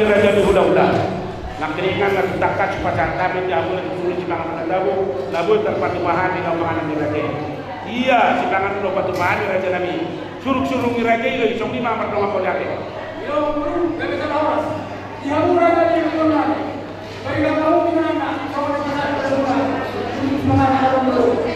kami raja dihula-hula. Nak keringan nak takat supaya kami diambil dulu silangan labu terpatumahan di lapangan di raja. Iya silangan lo patumahan di raja nami. Suruk-surung di raja itu isong lima pertama kau lagi. Yo guru, bebe terlawas. Dihamu raja di rumah. Bagi kamu gimana? Kau ada masalah semua. Semangat harum dulu.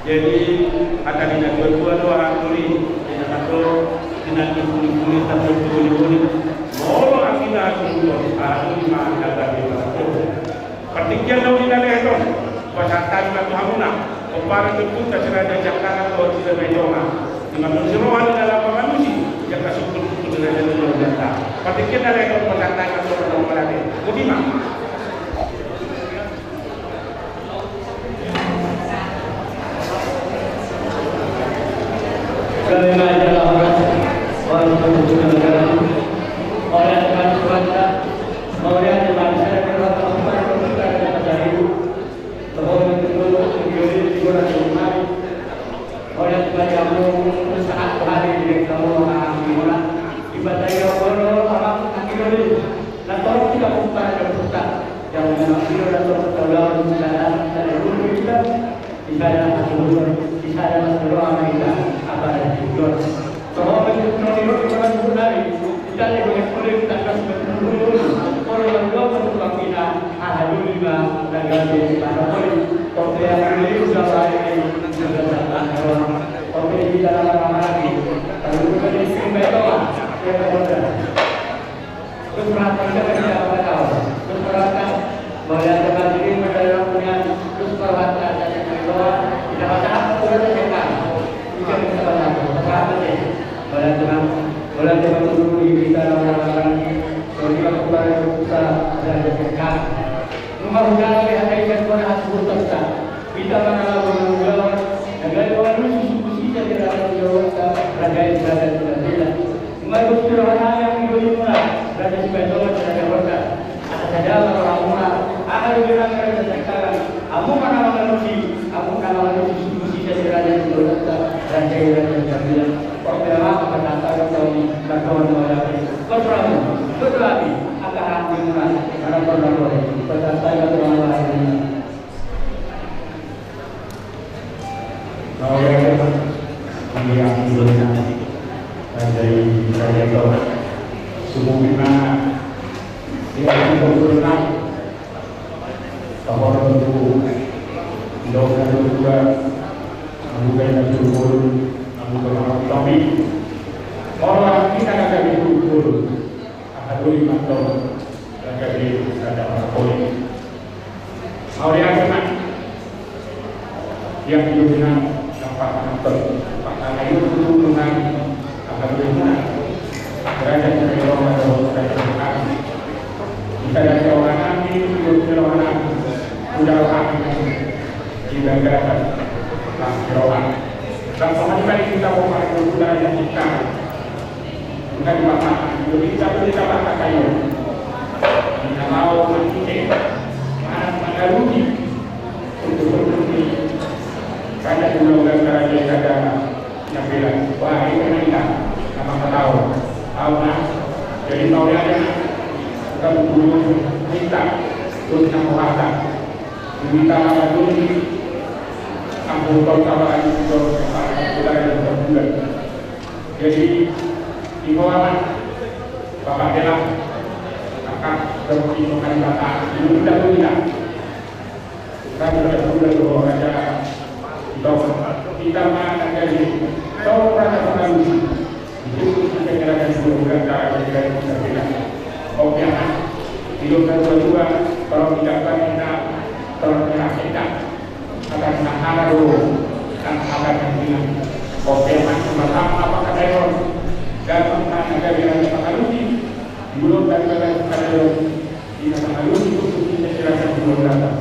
Jadi ada di dua orang tuli, di satu di kulit tapi kulit mau akhirnya semua lima ada di mana. Pertikian lalu di dalam itu pasatan batu hamuna, kepala itu terserah Jakarta atau tidak berjoma. Dengan menyeruan dalam manusia, jika syukur dengan luar biasa. Pertikian dalam itu pasatan atau berjoma. Bagaimana? Karena adalah orang yang negara oleh teman swasta, oleh bangsa dan orang yang dari bahwa itu menjadi figura umum oleh kamu saat hari di kamu orang ibadah yang orang orang dengan beliau dan pertolongan dan guru kita bisa dapat berdoa kita apa yang dibuat. Bahwa menurut kita lebih boleh kita kasih dulu. Kalau berdua berdua kita ada dulu juga dan ganti pada boleh. Kalau yang ini sudah lain sudah datang. Kalau kita lama lagi, kalau kita di sini berdoa, kita berdoa. Terus perhatikan kita apa tahu? Terus perhatikan melihat tempat ini berdoa punya. Terus perhatikan dan berdoa. Kita baca surat Al-Baqarah. Kita bisa baca. Perhatikan. Boleh teman dulu kita melakukan soal kepada kita dan dekat. Nomor udah ada kepada hasil kita. Kita mengalami agar orang susu jadi dalam jawab rakyat tidak. Nomor udah yang dibuat rakyat sebenarnya tidak berkat. Ada saja orang rumah akan bilang mereka sekarang. Kamu mana susu jadi rakyat tidak. Pertama penata tahun berkawan berlaku akan hatinya karena berlaku penata berlaku Kalau yang sebelumnya dari saya itu semua yang berkenan bahwa untuk doa juga bukan turun bukan kami orang kita akan turun akan turun atau akan ada poin mau diajarkan yang diujikan dapat pakar itu turunan akan berguna berada di orang atau berada kita dari orang kami di orang sudah kami jika gerakan orang dan kembali kita mau budaya kita bukan dimakan kita baca kayu kita mau mengikuti mana rugi untuk berhenti karena dulu kerajaan ada yang bilang wah ini kita apa tahu nah jadi tahu aja kita dulu kita untuk menguatkan kita dulu Ampun kawan itu budaya yang berbulan. Jadi di bawah Bapak Dela akan seperti mengenai bapak ini tidak tidak. Kita berbulan bahwa ada kita mana jadi tahu rasa pengaruh itu kita kira-kira bulan cara kita bilang. Oke, hidup kedua kalau tidak kita terkena akan ada dulu dan akan yang oke macam apa kata orang dan ada yang pengaruhi belum dari ada di pengaruhi itu kita kira-kira belum datang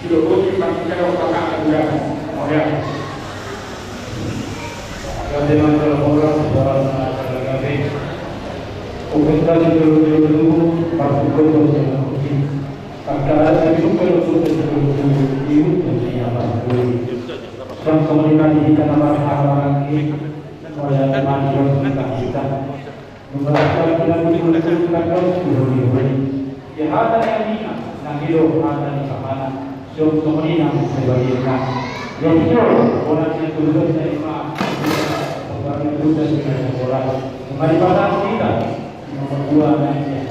tidak boleh kita orang akan datang oke Dengan orang soal kami upacara dulu parpukul Karena itu kalau itu apa dan komunikasi kita nama lagi oleh masyarakat kita memperhatikan kita menunjukkan ya ada yang ini nanti ada di sana so kemudian sebagainya yang itu orang yang dulu saya orang yang dulu saya orang kembali pada kita nomor 2 yang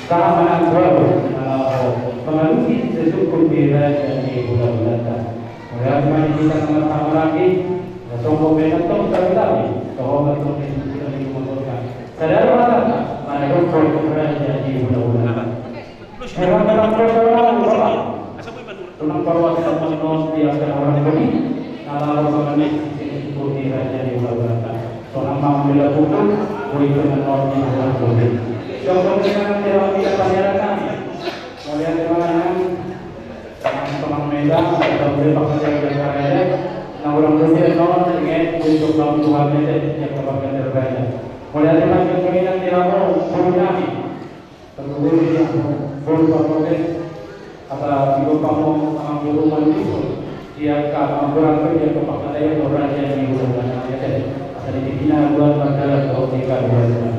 sekarang pengaruhi sesuatu beda dari bulan-bulan. Mari kita sama-sama lagi, sombong bentuk lagi, sombong bentuk kita dikomodkan. Sadar mana? Mana rukun kerajaan di bulan-bulan. Hewan dalam persoalan apa? Tentang perwasilan penuh biasa orang ini, kalau orang ini seperti kerajaan di bulan-bulan. Soalnya mengambil hukum, boleh menolak di bulan-bulan. Contoh dengan hewan tidak panjang kami. Melihat teman-teman teman-teman Medan atau beberapa kerja karya, nah orang bersih nol dengan untuk Tuhan Medan yang kebagian terbanyak. Melihat teman-teman keinginan tidak mau kami, terus dia berubah proses atau ibu kamu mengambil rumah itu, dia akan berangkat dia ke Pakatan Daya orang yang diuruskan Medan. Asal dibina buat masalah atau tiga bulan.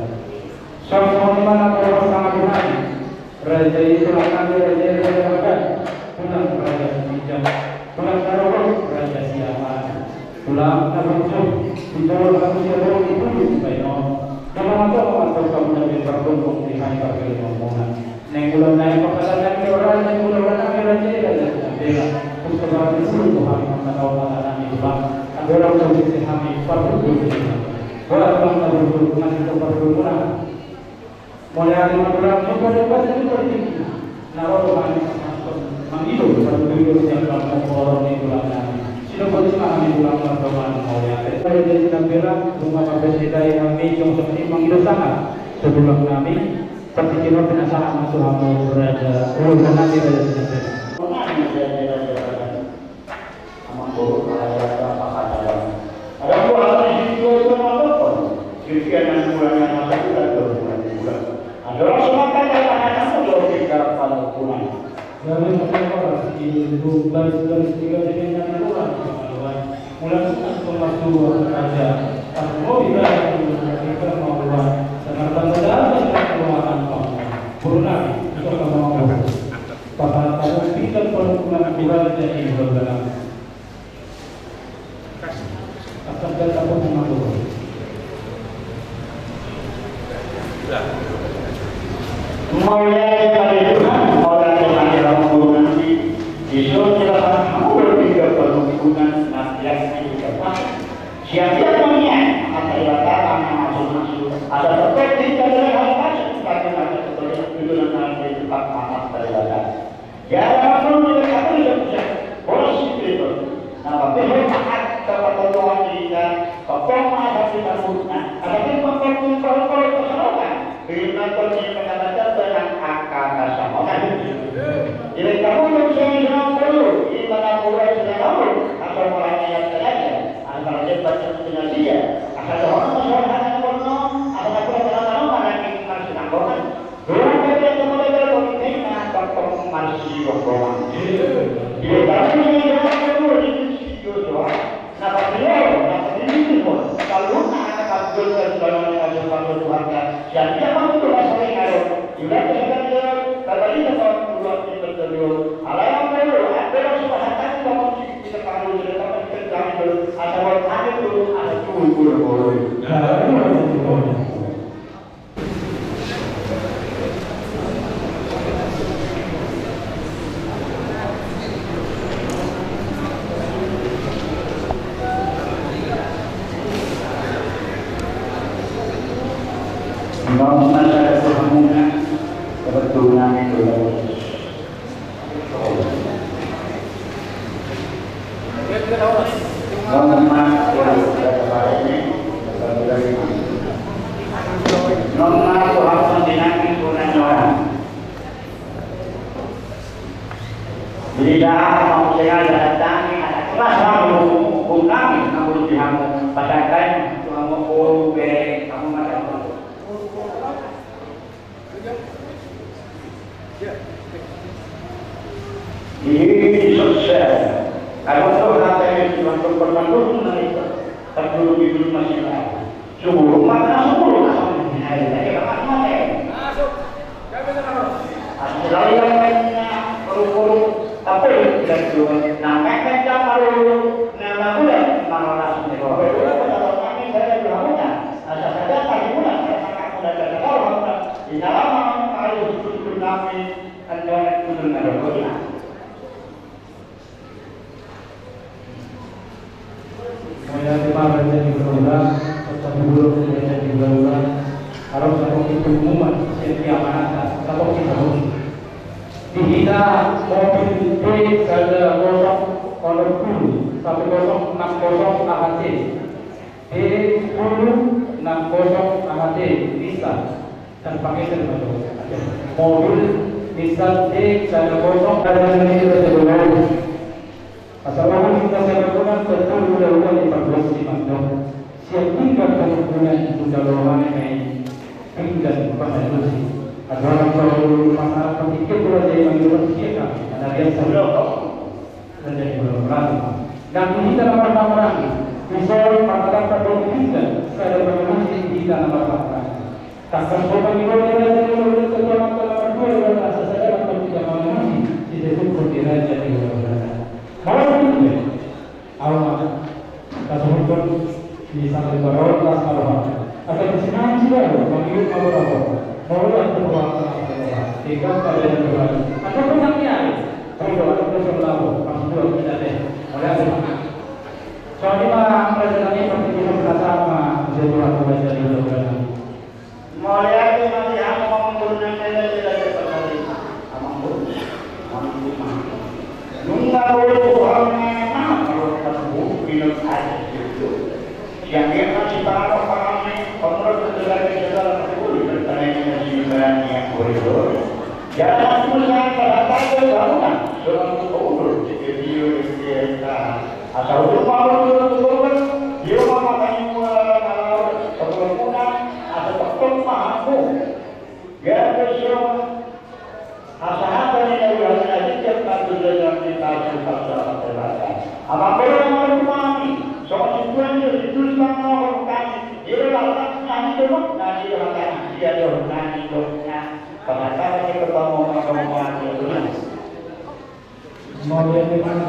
Sama-sama orang sangat benar. Raja itu akan raja Tulang Karolong Raja Siaman, tulang Karolong di bawah manusia Rolong itu di Baino. Nama atau kamu dari berkumpul di hari pagi omongan. Neng bulan naik pakalan orang yang bulan naik raja dan bela. Puskesmas itu Tuhan mengenal makanan itu bang. Ada orang yang bisa kami perlu. Orang yang perlu masih perlu mulai hari bulan lepas itu bertinggi. Naruh kami menghidup perlu yang dalam orang di bulan naik. Sinopolis kami bulan pertemuan mulai. Dari desa Bela rumah berbeda yang kami yang seperti menghidup sangat sebelum kami pertikaian penasaran masuk hamu berada urusan nanti dari desa Bela. Ada pun hal ini juga melakukan sekian bulan yang masa kita berbulan. Ada orang semakan yang akan menjauh kita pada bulan. Dari orang itu garis tiga dengan bulan mulai masuk raja. Mau tidak kita mau buat dengan tanda keluaran Purna itu mau pada tahun kita perlukan bulan jadi berjalan. Akan kita pun mengatur. Mulai dari Tuhan, mulai dari dalam bulan nanti, Yesus tidak akan berpikir perhubungan yang kita siap-siap dunia akan dilakukan masuk ada seperti dalam hal pasien karena ada seperti tujuan nanti tempat amat terlibat. Ya, kalau kita bisa polisi itu, nama pihak akan terpenuhi kita, kepala ada kita punya, ada kita perlu keseluruhan, bila pergi mengajar dengan akan sama. Jadi kamu bisa perlu, ini mana mulai sudah tahu, atau mulai yang terjadi. Kalau dia baca dengan dia, asal orang masyarakat yang benar, asal aku orang mana yang masih nanggokan. Orang yang mulai berpolitik, atau masih berbohong. Dia tahu yang perlu di situ doa. Napa dia itu kalau anak kabul dalam kasus keluarga, yang dia mampu masuk kalau juga kita kalau kita keluar di bertelur, alam perlu ada masyarakat yang kita perlu ada orang itu ada tuh Membangun masyarakat perhubungan kebetulan itu tidak mau saya datang ada kelas kamu hukum kami kamu dihamu padahal cuma mau guru kamu macam ini sukses kalau tahu nanti cuma berpandang nanti terlalu hidup masih lain subuh mana subuh hari ini kapan mati masuk lalu yang lainnya perlu apa yang kita jual nah kan baru nama bulan malah sendiri kalau kami saya bilangnya asal saja tadi bulan karena sudah terkenal di dalam harus betul kami ada betul ada bulan Mulai dari berulang, tetap belum menjadi berulang. Kalau satu itu umuman setiap anak, satu kita harus dihina mobil B ada 060 1060 AHT B 1060 AHT bisa dan pakai terbaru mobil bisa D ada 0 ada ini terbaru Masalah kita lakukan betul mudah-mudahan di 14 di Bandung. Siap tinggal kemudian sudah rohani ini tinggal pada solusi. Agar kalau masyarakat pikir boleh jadi manusia kami, ada yang sebelum menjadi belum dan ini dalam pertama misalnya masyarakat belum tinggal saya berkomunikasi di dalam masyarakat. Takkan sopan di bawah dari ketua kedua dan asas saja atau tidak mengerti disebut berdiri jadi Baron las Maroha. Akan disenangi juga mengiut Maroha. Maroha itu bahwa tiga kali yang berlalu. Atau penangnya, kalau ada berlalu, kamu dua tidak deh. Oleh apa? Soalnya perjalanan ini kita bersama menjadi waktu dari bulan. Mulai nanti aku menggunakan tidak seperti amang nunggah orangnya kalau ketemu minum air itu. Yang dia masih tahu pahamnya, menurut segala pun bertanya di yang koridor. Jangan punya kata-kata bangunan, seorang umur video dia atau rumah turun dia memakai pengguna atau pemahamu ya bersama asahan yang ada cepat dalam kita supaya terbatas apa perlu memahami soal situasi dituliskan orang kami dia lakukan nanti dulu nanti lakukan dia dulu nanti dulunya pengacara kita ketemu orang itu mau dia memang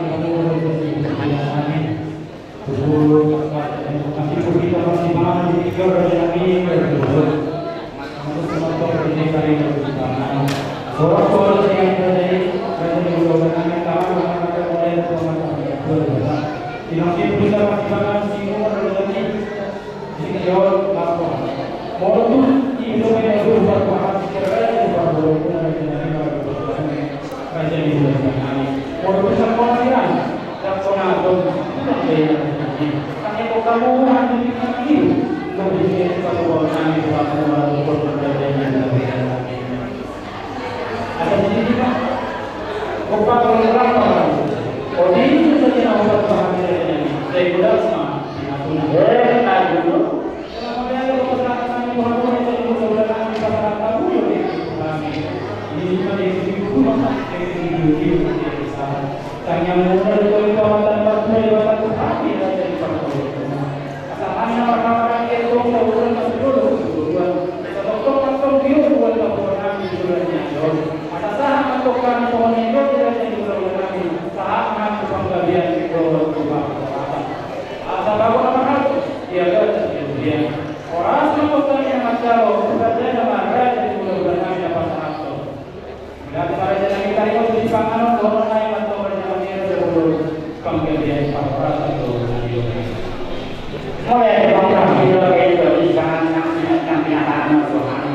masih kita masih mana di tiga orang ini berdua untuk ini kali bersama orang yang terjadi dari gubernur tahu maka mulai bersama tidak kita masih mana singgung dari ini jauh lapor mau tu itu yang berubah bahasa kerja berbeda dengan kerja di dunia mau bersama orang yang sonado kami kamu hanya lagi lebih kalau kami buat perbedaan ada di sini kan obat berapa oh ini saja obat bahan saya sudah sama tadi dulu kemudian ada beberapa kami buat itu beberapa kami pada tahu ini cuma di rumah di tanya mudah dari kawasan Papua di hati dari Papua. Asalnya orang-orang itu kemudian dulu sebab dia buat laporan di bulannya. Ada saham atau kan pohon itu tidak jadi bulan ini. Saham pengembalian itu berubah. Asal baru apa dia ada dia. Orang semua yang macam bekerja dengan raja di bulan ini apa saham. Bila para jalan kita itu di panganan orang lain atau pengembalian para itu mulai orang bila itu di sana yang akan Tuhan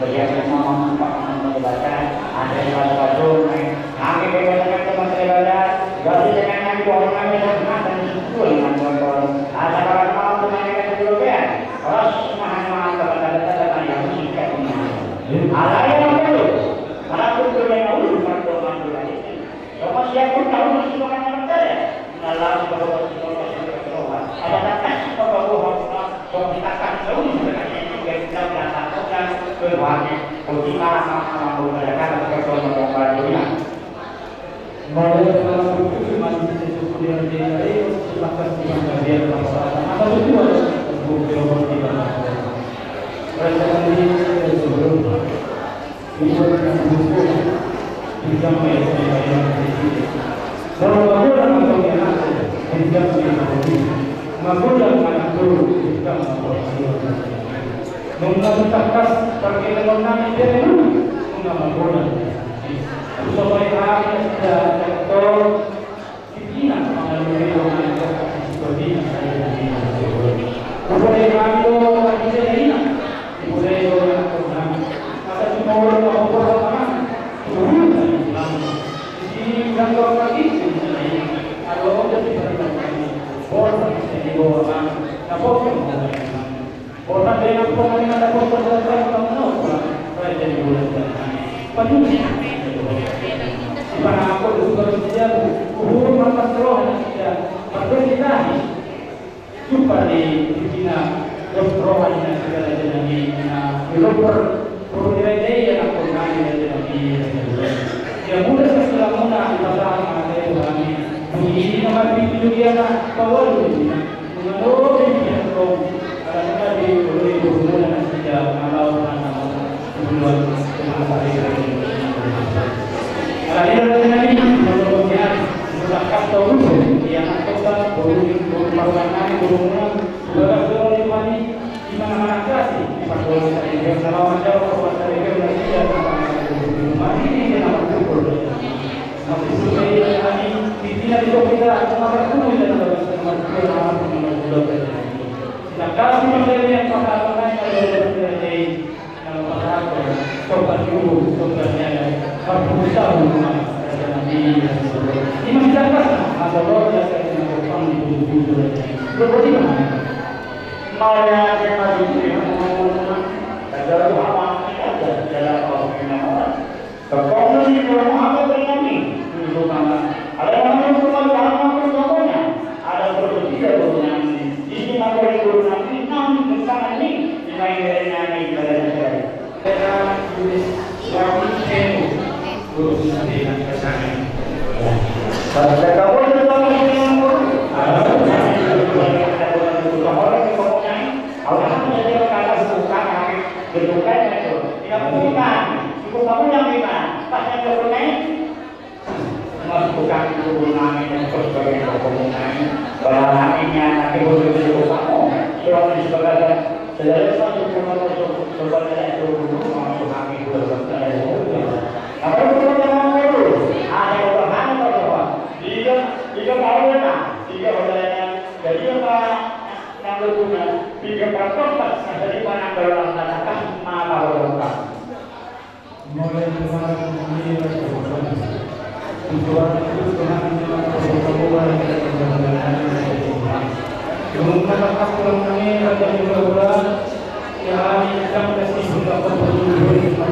berjaya ngomong membaca ada yang baca kami berdasarkan teman ibadah jadi dengan yang orang kami dan itu dengan kontrol ada orang mau teman kita juga ya harus memahami kata-kata yang musikat ini ada yang perlu karena pun yang ulun pertolongan ini semua siapa pun tahu mesti orang yang percaya dalam bahwa ada kata bahwa kita tahu kita melakukan berbagai ujian sama mereka pertolongan barunya mulai dalam buku masih sesuatu dari silakan pengembalian apa itu buku pengembalian perasaan ini sebelum buku tidak mengenai kalau bagus atau yang tidak mengenai mabulah anak guru tidak mengucapkan perkenalan kami dari mabulah supaya kami tidak tertor pimpinan melalui orang seperti ini supaya kami tidak hilang supaya orang orang ada semua orang orang di kantor lagi ada orang di orang di bawah orang dengan pemerintah ada pemerintah saya jadi bulan penuh para aku juga dia hubung mata roh dan berbeda supaya kita rohani segala jenis belum berbeda yang aku kami jadi yang mudah selamanya ibadah ada Tuhan ini nama dia bawah menurut dia karena di bulan sejak malam bulan Ada lagi menurutnya melakukan tahu yang kita baru kami berumur 12 tahun terpenuhi dan bebas nomor 2 nomor 12 ini. Nah, kalau pembelian pasal lain kalau berarti kalau pasal sobat dulu, sobatnya berusaha hubungan nanti ini masih jelas ada loh yang saya dengan itu bagaimana? Mau ya kita ada apa ada dalam orang. Kalau di Muhammad ini itu mana? Ada orang semuanya, ada berbeda berulang di sini ada berulang ini bukan ini mainnya ini dari Era tulis suami temu guru nanti nak kesana. pada kamu tentang yang kamu yang lima, pas yang bermain, bukan hubungan yang sebagai hubungan, barangnya nanti berbeda kamu, soal sebagai sejarah satu sebagai itu masuk kami berbeda. Apa itu yang itu? Ada bahan apa? Jika bagaimana? Jika bagaimana? Jadi apa yang berguna? Jika berkompas dari mana berlangsung mana berlangsung? Mulai kemarin ini tujuan itu dengan pertemuan menggunakan aktor ini ada juga yang sedang masih sudah berjumpa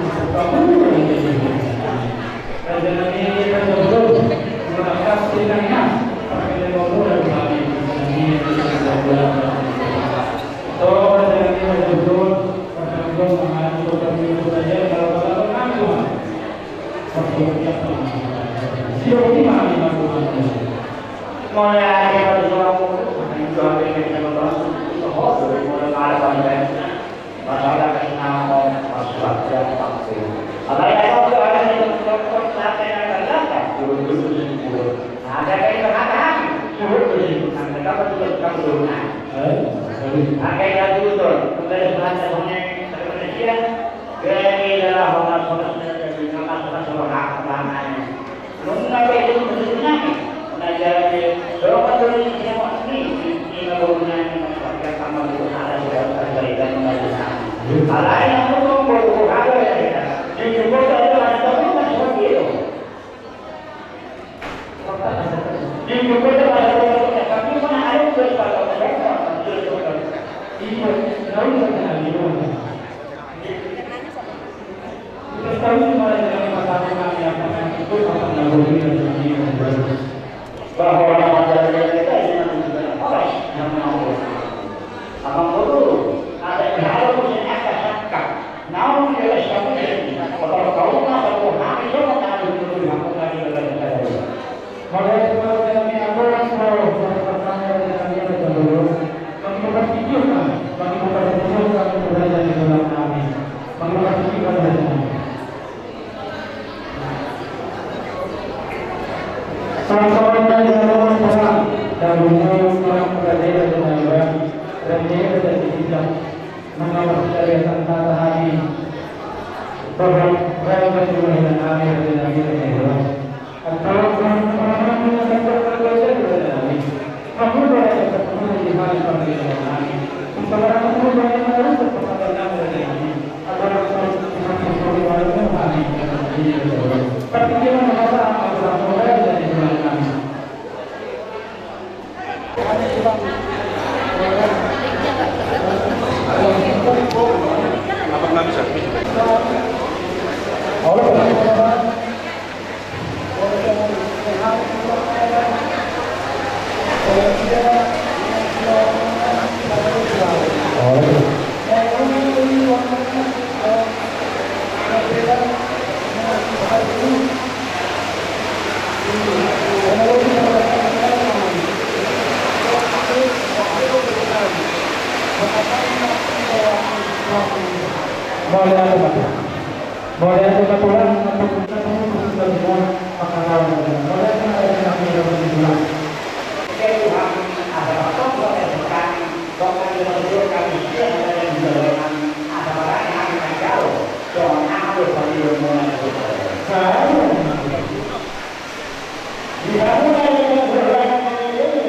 dan ini ada belum menggunakan sidangnya pakai nomor dan kami ini atau ada yang betul belum mengatur pemilu saja kalau mulai dari masalah di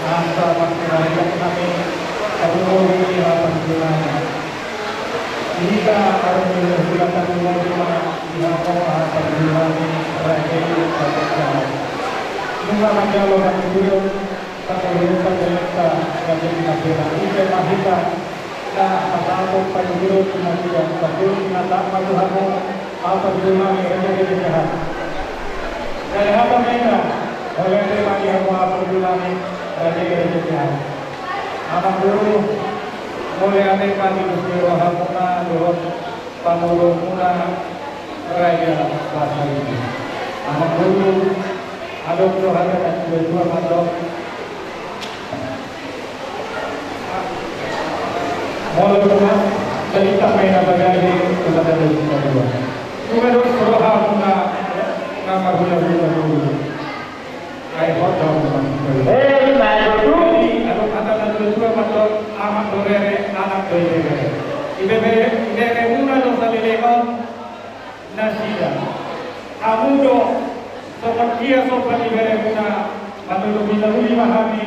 Anta masyarakat kami Aduh harapan bulannya jika harus dilakukan semua dilakukan harapan bulannya terakhir pada Bunga Mandalo dan Guru Katalukan Delta Raja Dinapira Ike Mahita Na Atako Paguru Kumatia Paguru Nata Maduhamu Apa Bulannya Raja Dinapira dari apa mereka oleh tema yang apa Bulannya Raja Dinapira Anak Guru mulai ada kami berdoa hamuna doa pamulu muna Raja Bahasa ini Anak Guru ada doa dan dua malam mulai rumah cerita main bagasi kepada kita dua. Kemudian doa hamuna nama gula. Ayo hotel ada dua malam amat dorere anak dorere. Ibe muna dosa dilekon nasida. Amudo seperti sopan ibarat guna menurut kita memahami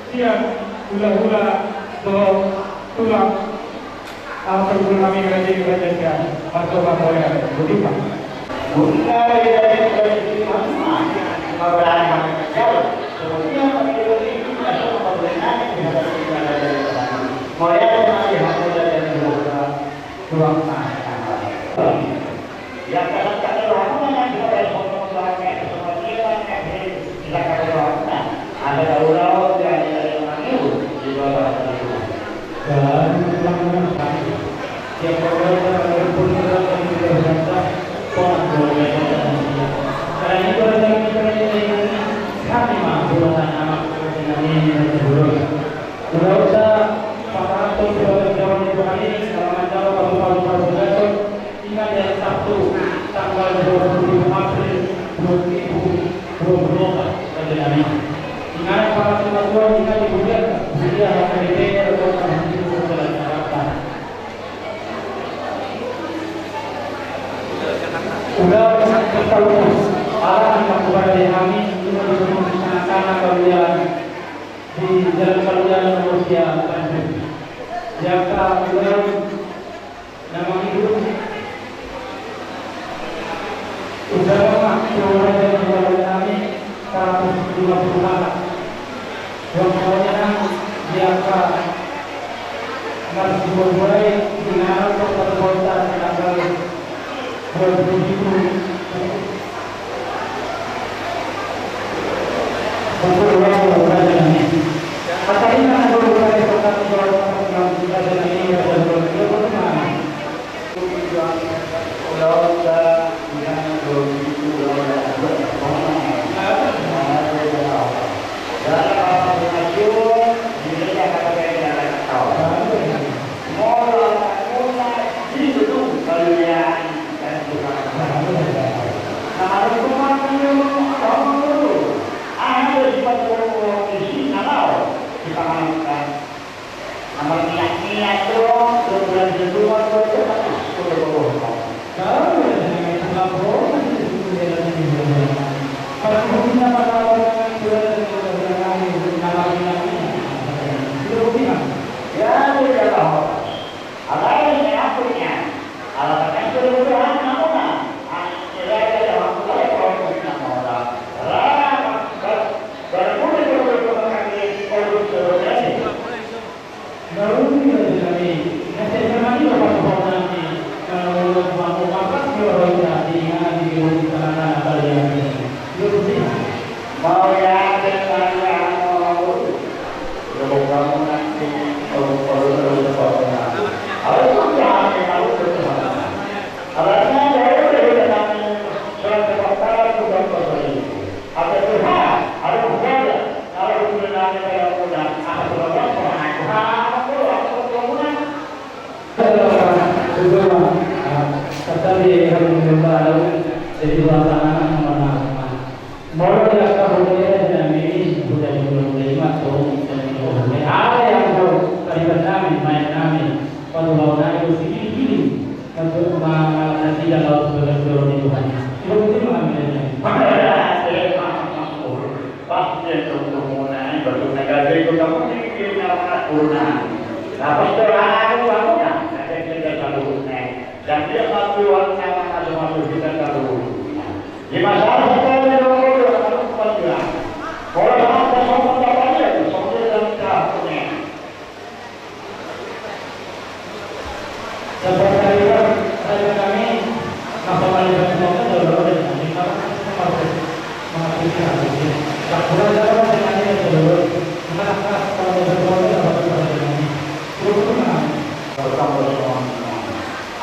siap hula-hula do tulang pergulami kerja masuk boleh begitu Pak. Bukan dari mana orang jauh sebenarnya bagi masuk pemerintahan yang ada mulai dari hasil dari tulang yang kadang-kadang orang yang tidak ada tahu-tahu dari itu di bawah itu. Dan teman-teman yang berada pun berada di dalam pondok karena itu ada yang kami mampu anak ini berguru. Tidak usah para orang kami selama tahun ingat dari Sabtu tanggal 20 April 2024 terjadi. Ingat para tua ingat dibuat dia hari ini atau nanti berjalan. Udah bertahu arah yang kepada kami itu anak-anak kalian di jalan kalian manusia Bandung. Jaka beliau nama hidup usaha orang yang kepada kami 150 anak. Yang kemudian jaka masih mulai dengan perbuatan tanggal 2007 Pasti untuk mengenai batu negara dari kamu ini nama turunan. Tapi setelah aku kan, ada kita kalau dan dia satu orang sama masuk kita kalau. Di masalah sekali dulu kalau kepada. Kalau ada soal apa dia, soal dalam tahapnya. Seperti ada kami apa melihat semua dulu dan kita harus mengapresiasi. Tak boleh dapat dengan ini dulu. Maka kalau berbuat dapat dengan ini. Berguna. Berkampungan.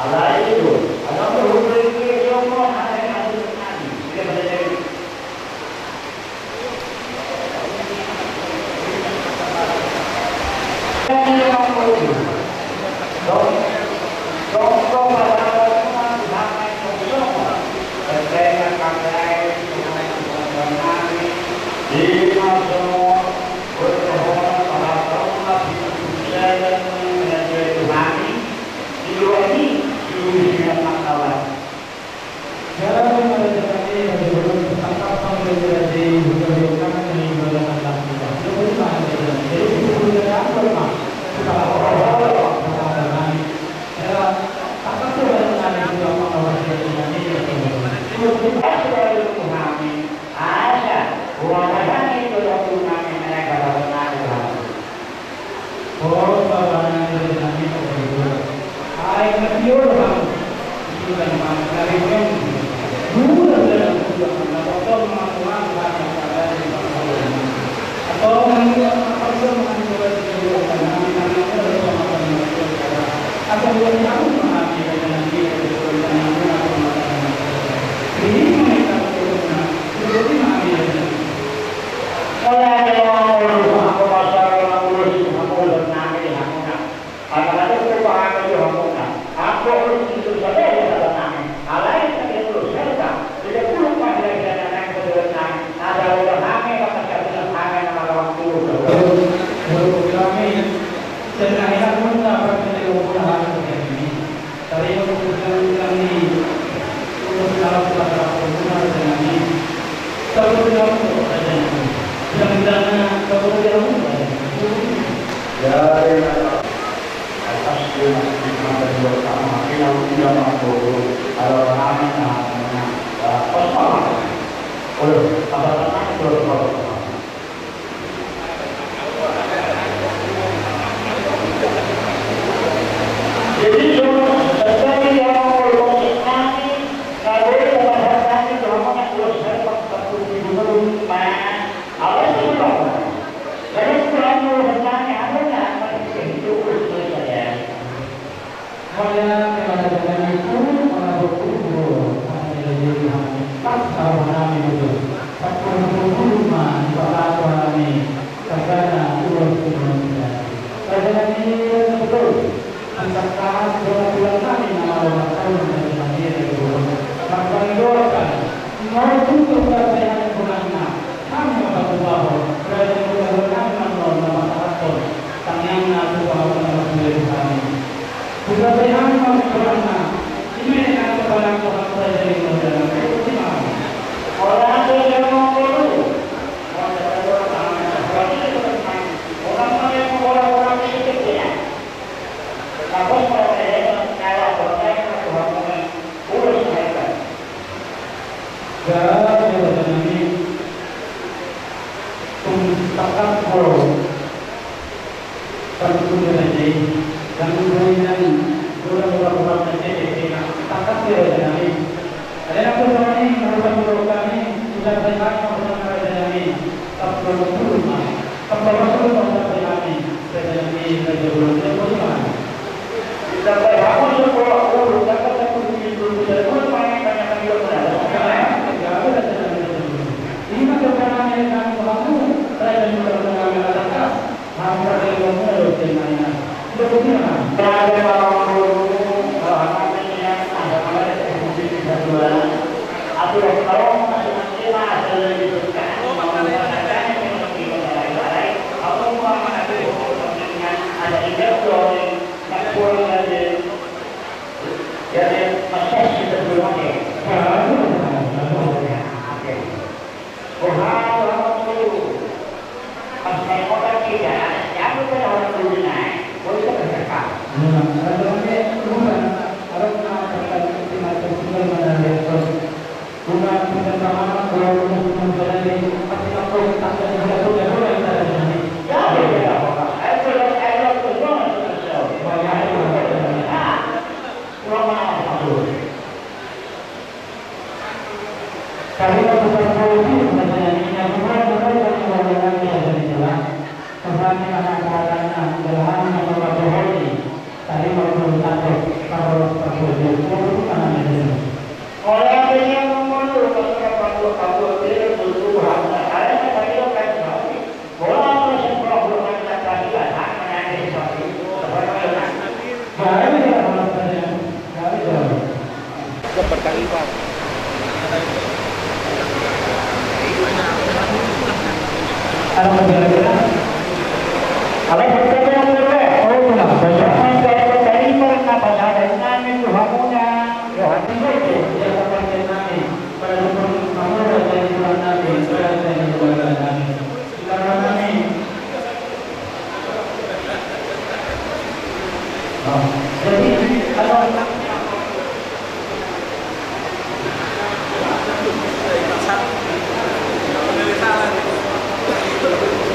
Ada itu. Ada berhubung ke semua ada yang ada nanti. Kita belajar. Aku kalau masih masih ada lebih dekat. tidak, jangan lupa orang dulu naik, boleh terdekat.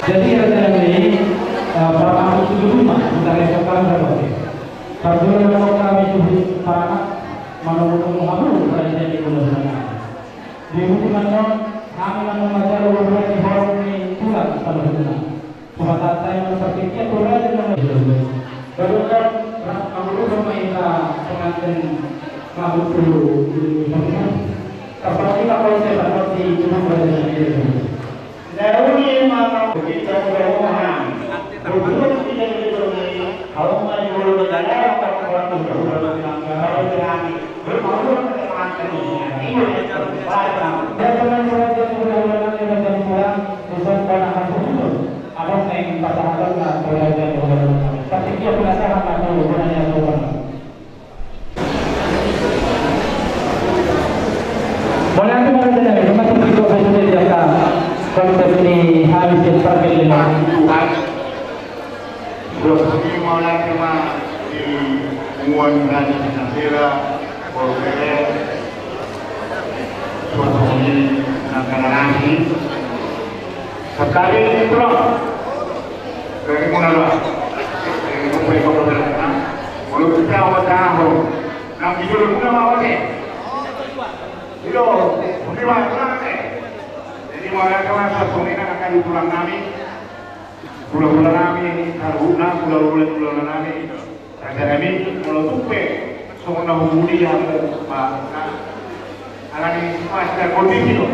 Jadi rencana ini para anak itu rumah kita rencanakan berbagai. Kalau memang kami sudah para menunggu mengambil perayaan di bulan di hubungannya kami mengajar beberapa di forum ini pulang sama dengan. Semata saya berpikir kurang dengan itu. Kalau kan kamu rumah kita pengantin kamu dulu di mana? Apalagi kalau saya dapat di rumah perayaan itu. Nauni maka kita bermohon berbuat tidak diperlukan kalau mau berjalan atau berbuat kalau berani bermalu dengan ini dan teman-teman yang mudah-mudahan yang menjadi pulang bukan karena kasus itu ada yang pasangan atau yang tapi dia penasaran atau bukan yang bukan boleh aku mengatakan ini masih itu sudah dijaga konsep ini habis dipakai lima Tuhan berarti malah cuma di muan dan nasira boleh suatu ini nasi sekali terus dari mana lah dari mana kau berada kalau kita awak tahu nak hidup kita mau apa hidup mungkin mana jadi mulai kelas satu ini akan pulang kami pulang kami karena pulang kami raja kami kalau tupe semua hubungi yang alami masih kondisi itu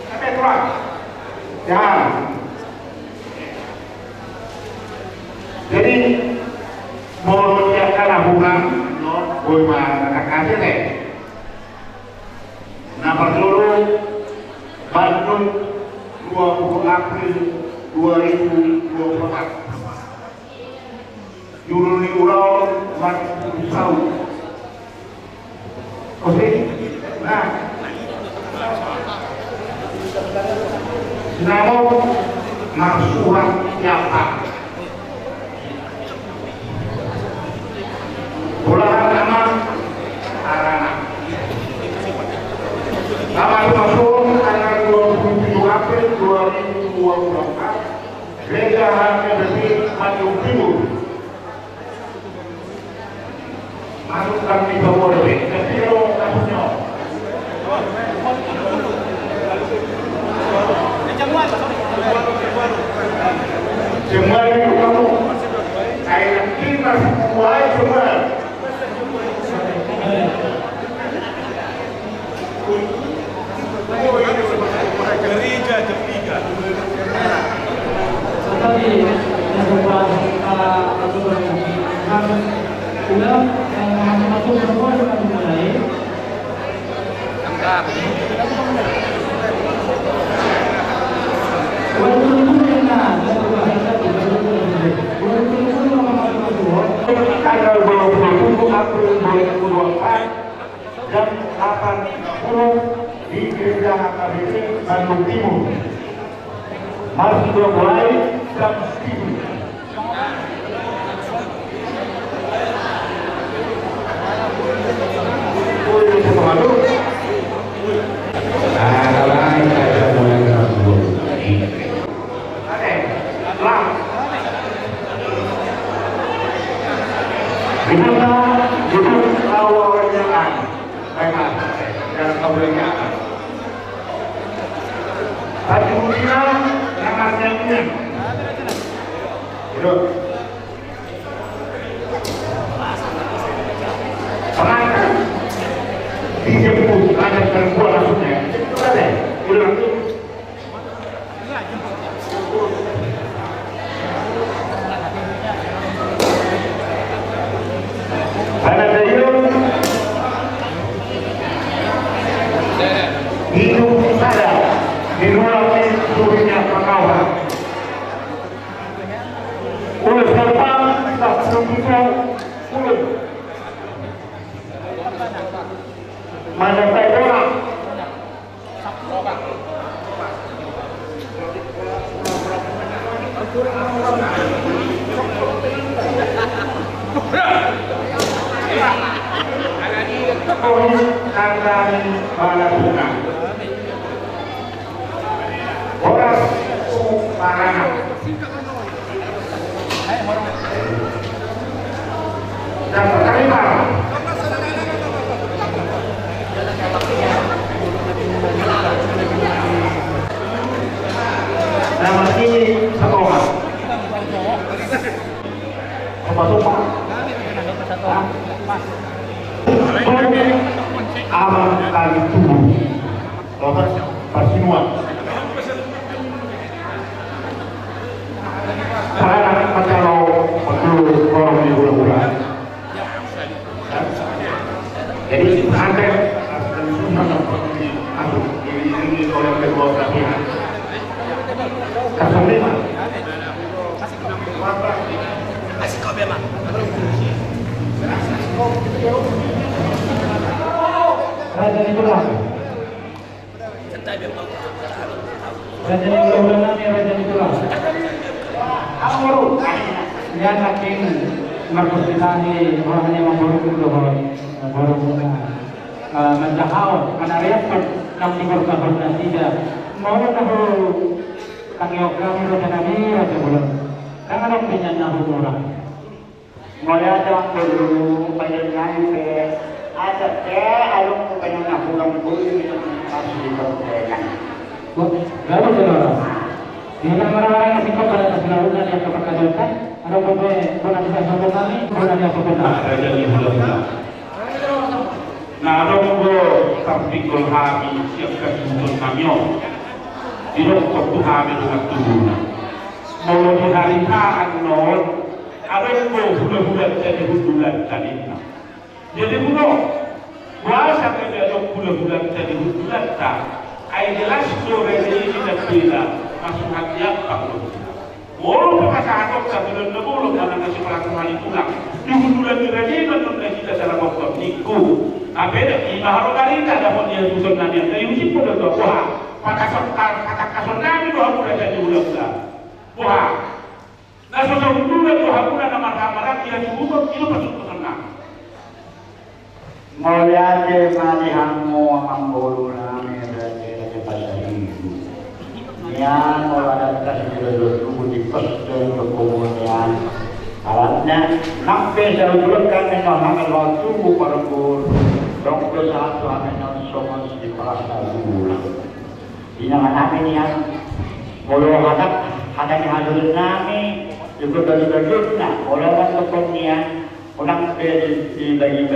sampai kurang ya jadi mau dia kalah bukan boleh makan kasih deh nomor dulu Bandung 20 April 2024 Juruni Urau Bandung Saud oke nah namun marsuhan siapa bolahan nama arana nama masuk tanggal 27 April 2024 Gereja HMBP Bandung Timur masukkan di bawah lebih kecil kasusnya semua itu kamu kayak kita semua semua gereja ketiga tetapi yang berupa ulang masuk semua dengan mulai tanggal 27 April 2024 jam 8.10 di Gereja HKBP Bandung Timur. Masih mulai jam 10. lah. Kita hidup awalnya kan, mereka dan kemudian. Tapi mungkin yang artinya, hidup. Pengantin dijemput ada perempuan maksudnya, itu ada, udah. Karena beliau hidup saya di luar turunnya pengawal. Oleh sebab tak begitu sulit. Mana saya orang? Kandang mana bunga orang parana dan terima nama ini sekolah apa amal kali tubuh rotas persinuan karena kalau betul orang di hula-hula jadi sampai ini oleh kedua belah pihak kasih kau memang Raja Nikulah. Raja Nikulah ni Raja Nikulah. Amor. Yan aking markusinahi orang yang memburuk menjahau kanariat ng libur kahon na tidak mau tahu kangyokang Raja Nabi Raja Bulan. Kanganong pinyan na humurang. Mula daw dulu panjenengan pe ada teh alung panjenengan pulang buli masih diperlukan. Lalu saudara, di orang-orang yang sikap pada keseluruhan yang keperkadatan, ada pun pernah bisa sebut kami, pernah dia sebut kami. Raja di hula-hula. Nah, ada pun sapikul hami siap kesempatan kamio. Tidak waktu hami dengan tubuhnya. Mau di hari kaan non. Ada yang hula-hula jadi hula tadinya. Jadi bahasa kerja hula-hula jadi hula tak. Ai jelas sore ini tidak beda. Masuk hati apa pun. Walau perkataan dokter sudah nebul karena masih melakukan pulang. Di hula tadi betul kita dalam waktu niku. Apa ini baharu kali tak dapat dia susun nanti. Tapi mesti pada doa. Kata kasar nabi doa sudah jadi hula-hula. Wah. Nah, sosok dulu itu hakuna nama ramalan yang disebut itu masuk ke sana. Mulia je malihamu ambulu nami raja pada ibu. Yang orang kasih dulu di persen kemudian alatnya nampak jauhkan dengan waktu berburu dong satu anak somos di pasar dulu. Ini nama ini yang mulia ada yang hadir nami juga bagi-bagi nak orang kemudian orang bagi-bagi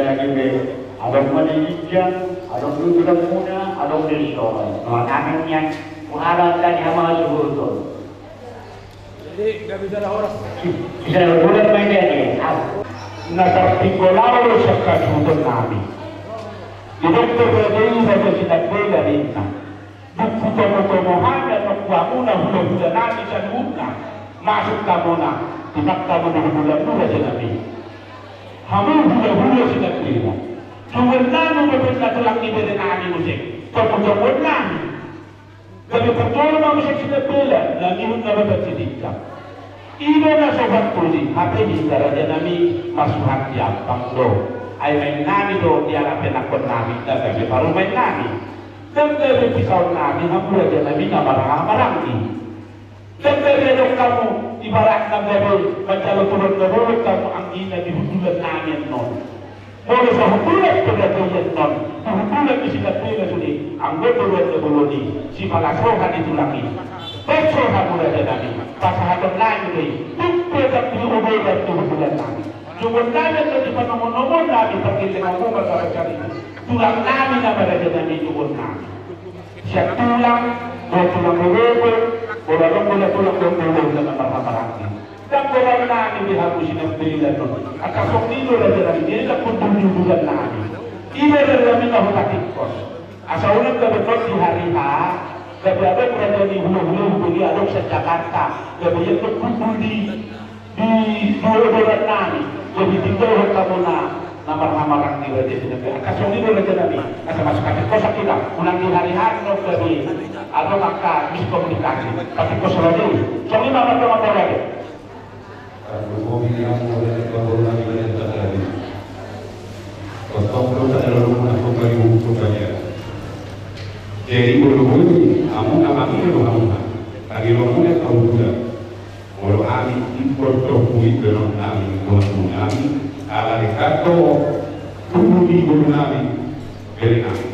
ada yang dijang, ada yang juga muda, ada yang disoal. Makanan yang mengharapkan yang masuk itu. Jadi nggak bisa lah orang. Bisa boleh main dia. Nasab tinggolau sekat untuk nabi. Tidak terjadi pada kita bela inna. Buku tomo-tomohan dan mengkuamuna hula-hula nabi dan hula. Masuk kamuna, tidak kamuna hula-hula nabi. Hamu hula-hula tidak bela. Sebenarnya betul tulang di badan nabi musik. Tomo-tomo nabi. Kalau pertama musik tidak bela, lagi hula betul sedikit. Ilo na sobat tuli, hati di raja nabi masuk hati abang do. Ay main nabi do, dia lapin akon nabi, dan baru main nabi. Dan dari pisau nabi, hampir raja nabi na marang-marang ni. Dan dari kamu, ibarat na gabi, magkalutulog na rulog ka mo ang ina di hutulan namin nun. Mula sa hutulan ko na ganyan nun, hutulan ko sila pila suli, ang gotulog na buloni, si malasohan ito laki. Pesohan mo na dyan namin, pasahatong namin rin, tupit at iubulan ito hutulan namin. Yung namin na di panamunomon namin, pagkilingan mo magkakasya rin, tulang namin na malagyan namin yung namin. Siya tulang, tulang mulubol, tulang na napapaparangin. Dagdagan namin di harus sinabila nun. At kasong nilo na dyan namin, hindi na puntunyubulan namin. Iba na namin na hutatikos. Asa unang gabatot di hari ha, gabi-abay ko na ni hulu-hulu alok sa Jakarta, gabi yan ito kumpuli di ubulan namin. Gabi tinggal ka muna na marhamarang nila di sinabi. At kasong nilo na dyan namin, asa masakatikos sa kita, unang di hari-hari no gabi, ano maka miskomunikasi, katikos sa radio. So, lima matang-matang radio. Mobil yang mulai dibangun lagi dari tadi. Kosong terus ada rumah kembali hukumannya. Jadi berhubung amun amami rumah lagi rumahnya tahu juga. Kalau kami impor topui belum kami rumah kami ala dekato tunggu di kami beli kami.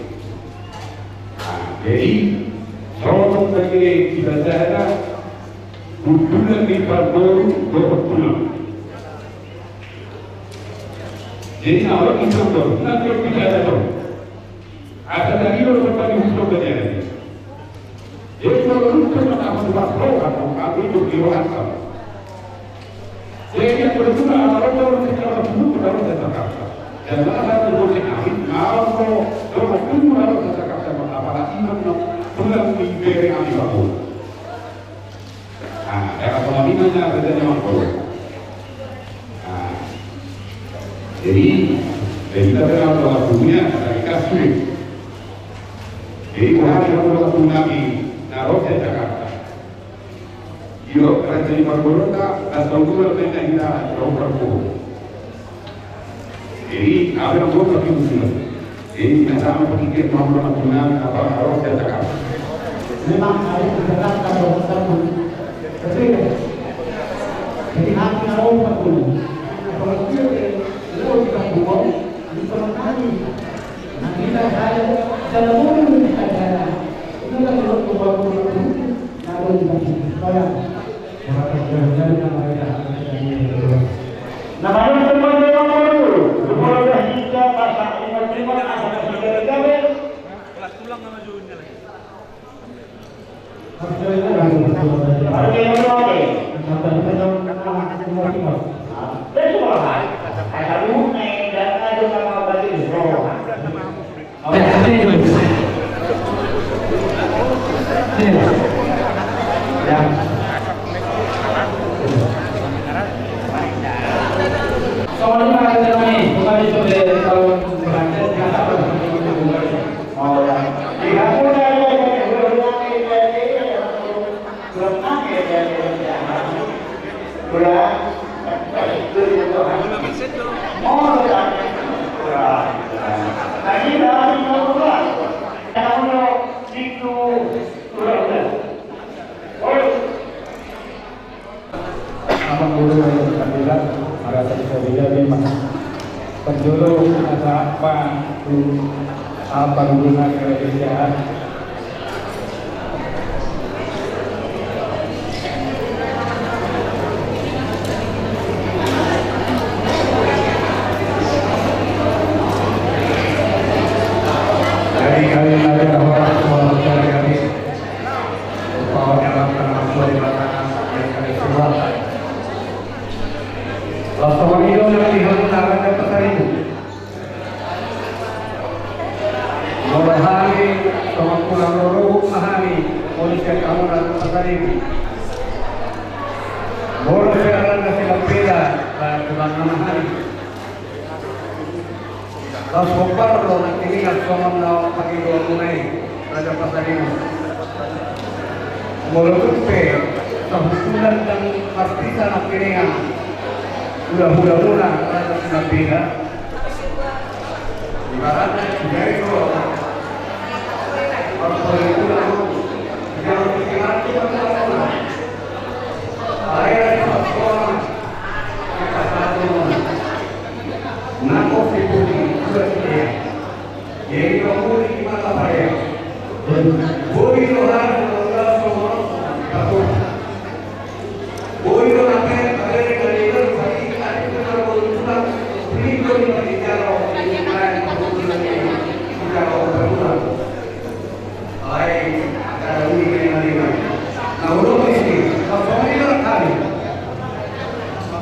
Jadi sorong bagi kita ada bulan di Papua berpulang. Jadi awak itu tu, nak berbicara tu. Ada lagi orang yang hidup begini. Jadi kalau kita nak berbuat apa itu diwasa. Jadi yang kedua orang kita harus baru tercakap. Dan ada tu boleh ahli, kalau orang itu harus tercakap sama apalagi mana pulang di beri ahli baru. Daerah pengalimannya bedanya makhluk. Jadi kita dalam waktunya dari kasih. Jadi orang waktu Nabi naruh di Jakarta. Yo kerja di Barcelona atau dua benda kita jauh berkumpul. Jadi apa yang buat lagi muslim. Jadi kita sama pikir mau waktu Nabi apa naruh di Jakarta. Memang harus Jakarta kalau jadi hati orang pun, kalau dia luar kita buat, di perantau, nanti kita saya dalam mobil kita ada, kita kalau buat itu, kalau kita bayar, maka kerja yang mereka Namanya semuanya yang baru, semua hingga pasang lima akan segera kelas tulang sama jualnya lagi. Harus yang berapa? Betul lah. Ada rumah dan ada nama balik roh. Penjuru ada apa guna kerajaan dari kali ada orang semua dari bahwa dalam pengakuan di belakang yang kami semua Rasul itu yang dihantarkan ke pasar itu. Morahani, sama pulang lorong mahani, polisi kamu nak pasar itu. Boleh jalan ke Silapeda, dan pulang mahani. Rasul baru nanti ingat sama nak pakai dua tunai, ada pasar itu. Boleh tupe, kehusulan dan artisan akhirnya. Mudah-mudahan ada sudah beda. Ibaratnya dari itu, kalau itu lalu kalau pikiran kita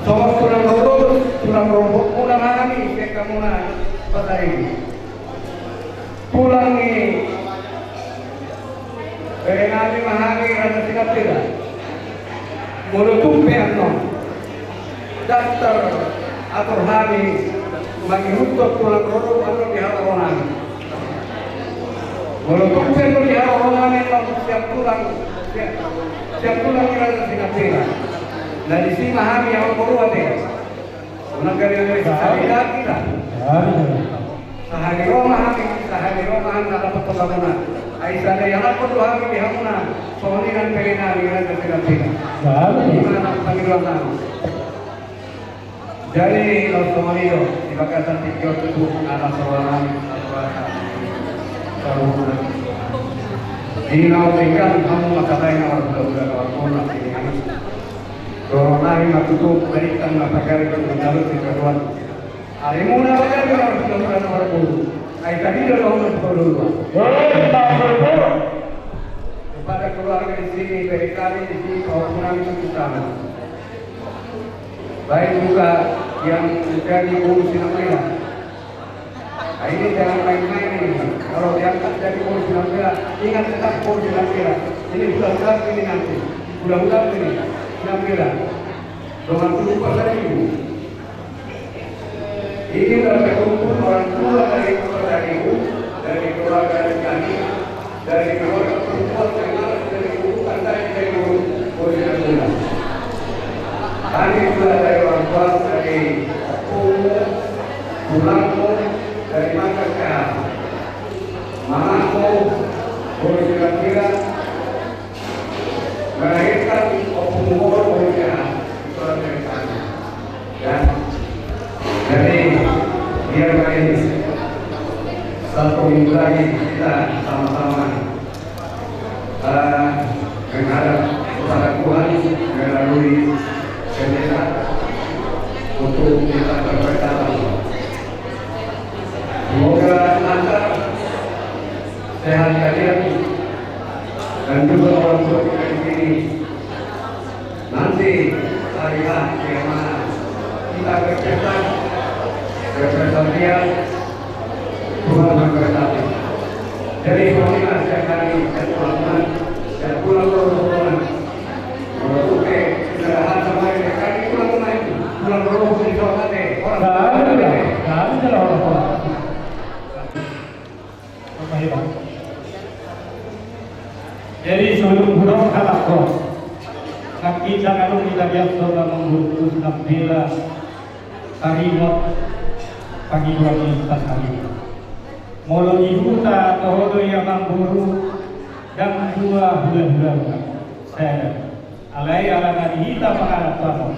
Soal tulang lurus, tulang rombok muna mahami, seka muna patay. Tulang ni Berenali mahami rasa sinapira. Mulu tumpe ano, daftar atau hari menghirup tulang rombok ano di halaman. Mulu tumpe ano di halaman itu siap tulang yang rasa sinapira. Nah di sini mahami yang baru ada. Menangkap yang sehari kita. Sehari Roma dapat pembangunan. Aisyah yang aku tuh hari di hamuna. Soalnya kan pelina dengan terpilih. Gimana panggilan? Jadi kalau Somalio di bakasan tiga itu anak seorang di nau tinggal kamu masalah yang harus berulang ulang ini kan. Corona ini matutup berikan mapakari ke mendalut di keruan. Hari muna bakal harus berulang nomor 10. Ay tadi dah orang berdua. Kepada keluarga di sini, berkali di sini kehormatan itu utama. Baik juga yang menjadi urus sinapira. Ini jangan main-main ini. Kalau diangkat jadi urus sinapira, ingat tetap urus sinapira. Ini bulan-bulan ini nanti, bulan-bulan ini sinapira. Dengan lupa lagi. Ini adalah kumpul orang tua dari keluarga ibu, dari keluarga kami, dari keluarga perempuan yang harus dari ibu tanda dari ibu Sinapira. Kami juga dari orang tua dari tulangmu, dari Makassar, mamamu, Sinapira, melahirkan opung dari kami. Dan jadi biar main satu minggu lagi kita sama-sama menghadap kepada Tuhan melalui pendeta untuk kita berperkara. Semoga lancar, sehat kalian dan juga orang tua kita di sini. Nanti hari yang mana kita berpesan dia Tuhan memberkati. Jadi marilah setiap hari dan pulang ke rumah. Oke, istirahat sama ini. Kami pulang ke mana? Pulang ke rumah di sana deh. Orang ada orang. Jadi sebelum burung kalak roh, kita kalau kita biasa mengutus nabila karimot pagi dua kita hari. Molo ibu tak tahu yang memburu dan dua bulan saya. Alai alangan kita mengarap tahu.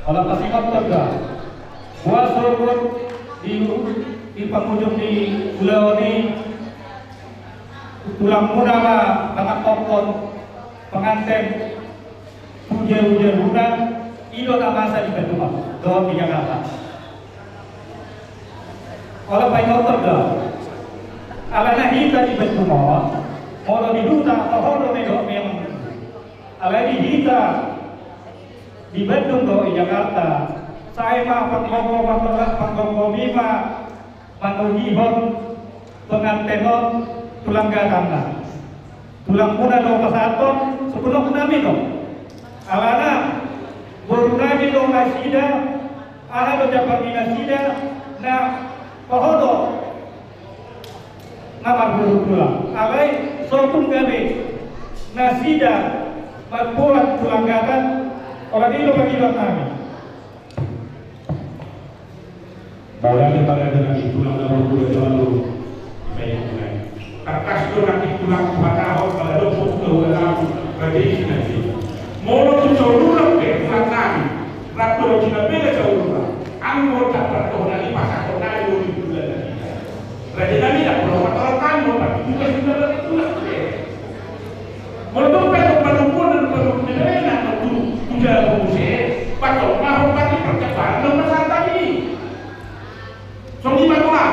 Kalau pasti kau tergak, buat sorot di penghujung di pulau ini tulang muda banget kokon pengantin hujan bulan itu tak masa di Bandung, doa di Jakarta. Kalau pengen tergak, alana kita di Bandung, kalau di Duta atau kalau memang alana kita di Bandung doa di Jakarta. Saya mah pangkong mima manugihon pengantenon tulang gagangna tulang muda do pasaton sebelum nami do alana baru nami do nasida aha do japati nasida na pohodo namar buru tulang alai sotun gabe nasida berbuat tulang gagan orang itu bagi nami Bawalnya pada dengan tulang berbulu lalu baik. Atas itu nanti tulang pada awal pada dokter dalam tradisi nanti. Molo tu jauh ke tulang kami. Rakto cina beda jauh. Anggota pertonan ini masa kota itu di bulan lagi. Raja kami tak perlu orang kami tapi juga sudah dari tulang ke. Molo tu pada pun dan pada negara tu sudah berusia. Patok mahu pagi percakapan nomor satu ini. Soalnya bagaimana?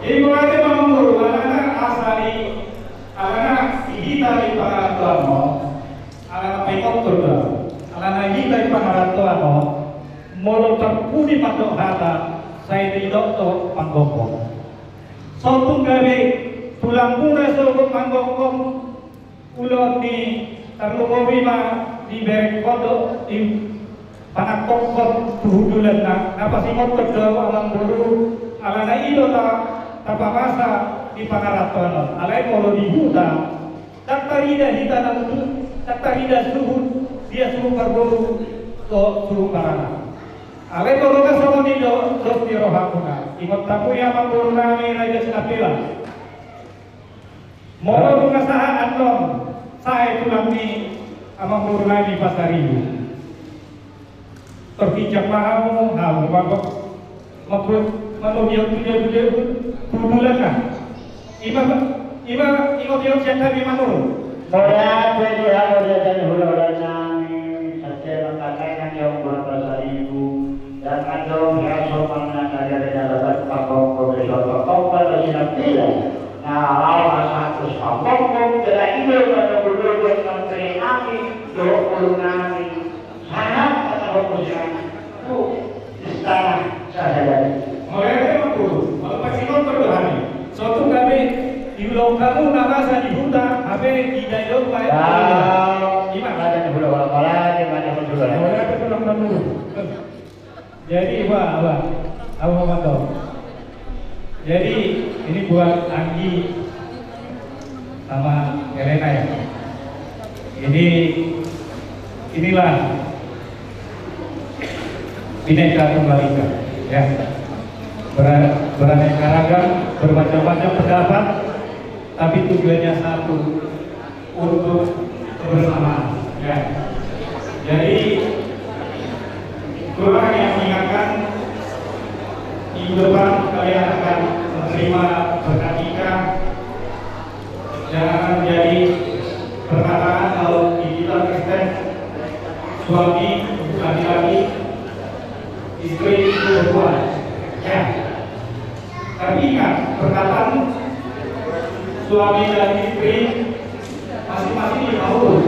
Ini berarti menurut anak asali, anak kita di Pangaratuan, anak pekok turun, anak kita di Pangaratuan, molo terpuni patok hata saya tidak to panggokong sotung gawe tulang muna sokong panggokong ulot ni terlumowi ma di berek kodok di panak kokot tuhudulan na napasimot kedua alang bulu alana ilo ta masa di pangaratonon alai molo di huta tak tarida di tanah itu tak tarida suhu dia suruh berburu to suruh barana alai molo ka sama ni do terus di rohakuna imot tamu yang mamburu nami raja sinapila molo mengasahan atom saya tulang ni amang buru nami pasaribu terpijak mahamu hamu mabok mabuk manubiak tujuh bulan kan ima biok siapa di manur Moya jadi harus jadi huluran nami setiap katakan yang berpasaribu dan ada yang sopan dari dalam pakong profesor pakong pada sinapila. Nah, awal satu pakong tidak ini pada berdua menteri nami 20 nami sangat atau posisi itu istana sahaja. Moya memang dulu kalau pasti nonton berani suatu kami di ulang kamu nama saya di hutan habe di dalam baik Gimana ada yang belum malah gimana pun juga. Moya itu ulang kamu jadi apa mantap jadi ini buat Anggi sama Elena ya inilah Bineka Tunggal Ika ya beraneka ragam bermacam-macam pendapat tapi tujuannya satu untuk kebersamaan ya jadi kurang yang mengingatkan di depan kalian akan menerima berkat nikah jangan menjadi perkataan kalau di kita Kristen suami laki-laki istri perempuan ya tapi ingat perkataan suami dan istri masing-masing di bawah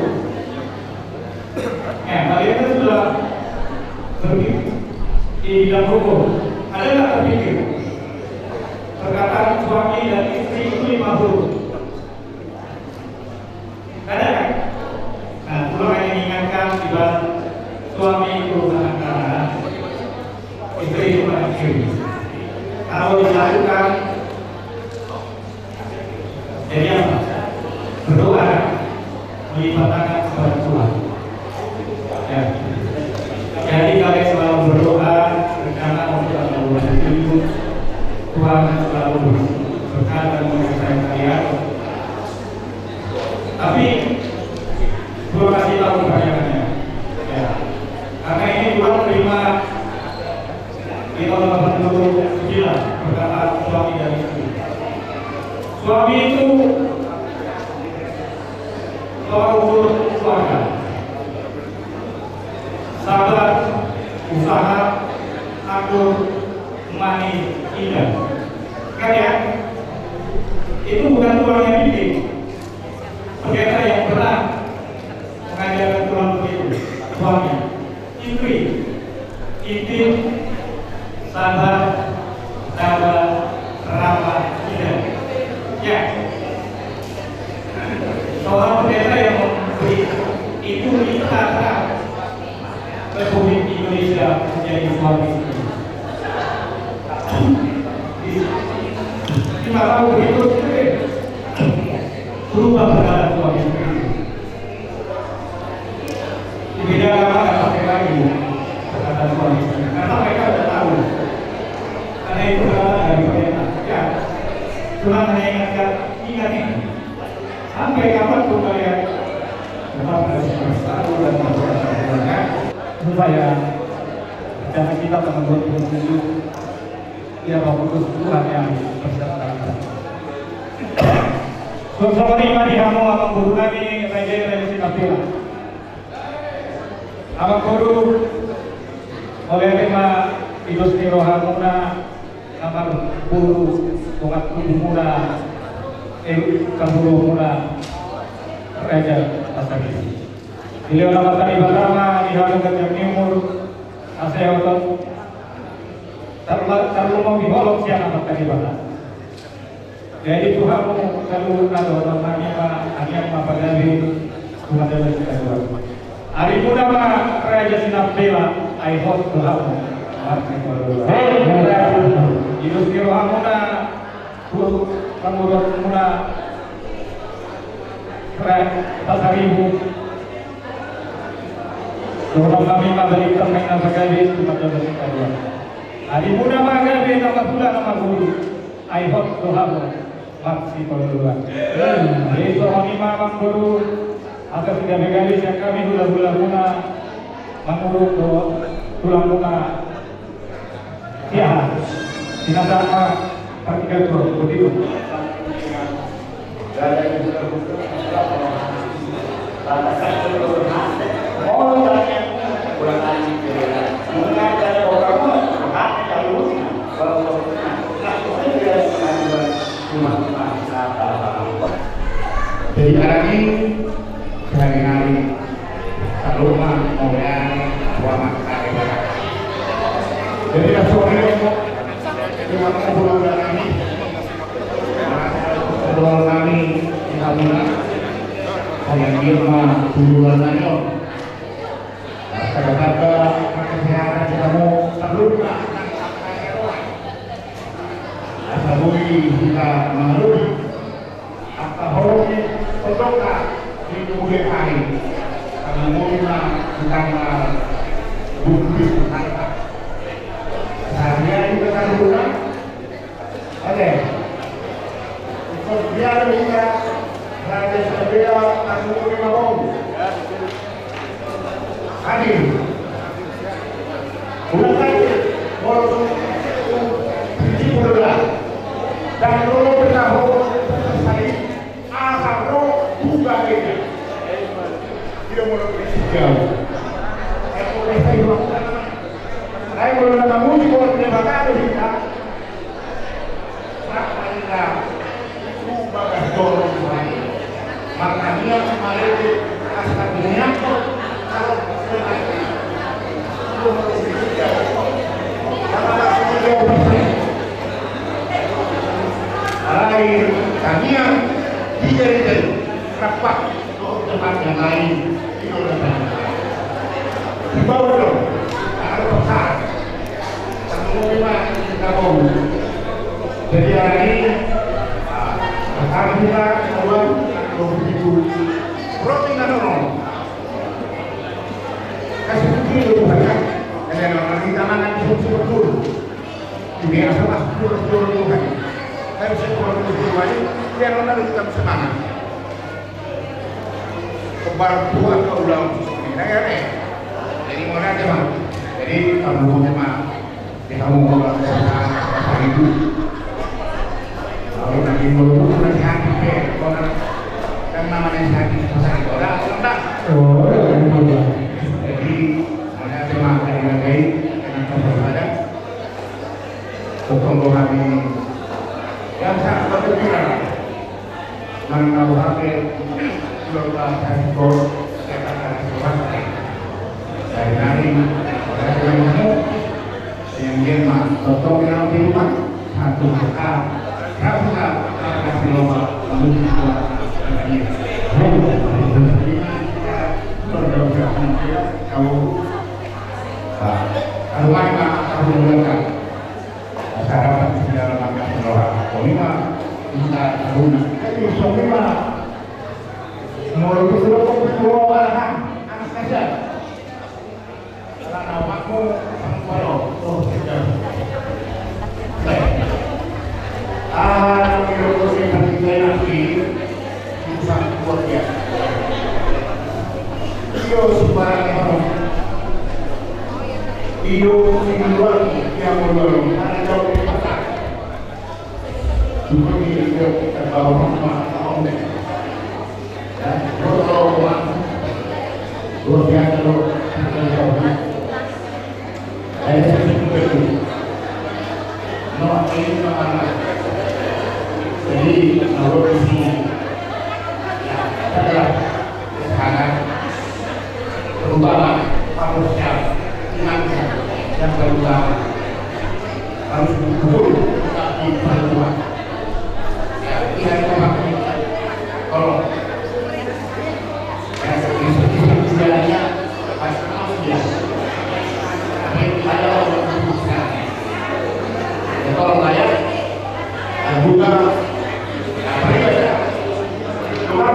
ya kalian kan sudah berpikir di dalam hukum ada nggak terpikir perkataan suami dan istri itu 50 ada kan? Nah, pulang yang ingatkan jika suami itu kanan istri itu kanan kiri kalau dilakukan jadi apa? Berdoa melipat tangan kepada Tuhan ya. Jadi kalian selalu berdoa rencana untuk Allah itu Tuhan selalu berkat dan menguasai kalian tapi belum kasih tahu kebanyakannya ya. Karena ini Tuhan terima di tahun 89 perkataan suami dan istri suami itu tolak ukur keluarga sabar, usaha, akur, manis, indah kan ya? Itu bukan Tuhan yang bikin pendeta yang berat mengajarkan Tuhan begitu suami, istri, intim, sabar, sabar, ramah, indah ya seorang pendeta yang memberi itu ditata Republik Indonesia menjadi suami istri. Di mana begitu berubah perkara suami istri. Di bidang agama nggak pakai lagi perkara suami istri. Karena mereka sudah tahu. Karena itu adalah dari pendeta. Ya, Tuhan hanya ingat ini. Sampai kapan pun kalian tetap harus bersatu dan bersahabat. Supaya rencana kita tahun 2007 ya Bapak Tuhan yang berserta kita. Suasana di hamu abang guru kami Raja Sinapila. Abang guru oleh tema Ilusti Rohamuna nomor guru Tungat Kudu Muda Kaburu Muda Raja Pasari. Beliau nama tadi pertama di Halu Gajah Timur Aseoton terlalu diholok siang amat tadi bana. Jadi Tuhan mau kalau nado nanya hanya apa dari Tuhan dari kita. Hari muda mah Raja Sinapela, I hope Tuhan. Ilusi rohamuna, pengurus muda, pasaribu. Dorong kami memberi permainan sekali cuma dari kita. Hari muda mah gawe nama pula nama guru. I hope Tuhan maksi perluan. Itu kami mah guru atas tiga garis yang kami hula-hula muna menguruk tulang muna. Ya, tidak sama partikel begitu. Jadi hari ini sehari-hari rumah orang tua makan. Jadi langsungnya terima kasih bulan kami, bulan kami di Hamuna, yang lima bulan ayo. Kata-kata kesehatan kamu perlu tak? Asabui kita mengeluh. Apa hobi otokah di kemudian hari karena mula tentang bukti tentang saya juga kan bukan oke biar bisa raja sebea aku lima bom hadir bukan lagi walaupun biji bola dan kalau bertahu saya buka ini, tidak mau jauh. Aku rasa itu, saya kalau nak mudi kalau tidak bakal kita, apa kita buka dorong lagi. Makanya kemarin asal dunia kalau selesai, belum mau jauh. Karena aku jauh bersih. Air kami dijadi rapat tempat yang lain itu di bawah dong ada besar satu lima kita mau jadi hari ini sekarang kita kawan kalau begitu roti nggak dorong kasih bukti dulu banyak dan orang kita mana betul ini adalah betul Tuhan saya bisa kurang begitu lagi yang mana kita semangat kebar buat ke ulang ini jadi mana aja mah jadi kamu mah di kamu mau apa itu lalu nanti mau nanti hati ke orang yang namanya hati pasal orang enggak jadi mana aja mah dari dengan keberadaan pertumbuhan ini yang sangat berbeda mana hati Bapak Kantor Kekatan Suwati dari kamu yang dia mah totong yang di rumah satu kakak rasa kasih lomba menuju buat kau rumah kamu menggunakan sarapan dalam rangka pengelola kelima kita guna itu semua menurut kedua orang anak saja karena waktu kalau tidak menurut yang kita nanti bisa buat dia iyo sembarang orang iyo di luar yang mendorong karena jauh di pasar juga dia kita bawa rumah luar biasa loh jadi kalau di sini adalah sangat terutama manusia Yang kedua, harus betul diperkuat. Ya, tidak memakai kalau ya seperti jalannya harus dia. Tapi ada orang bisa. Ya kalau saya, buka apa ya? Keluar.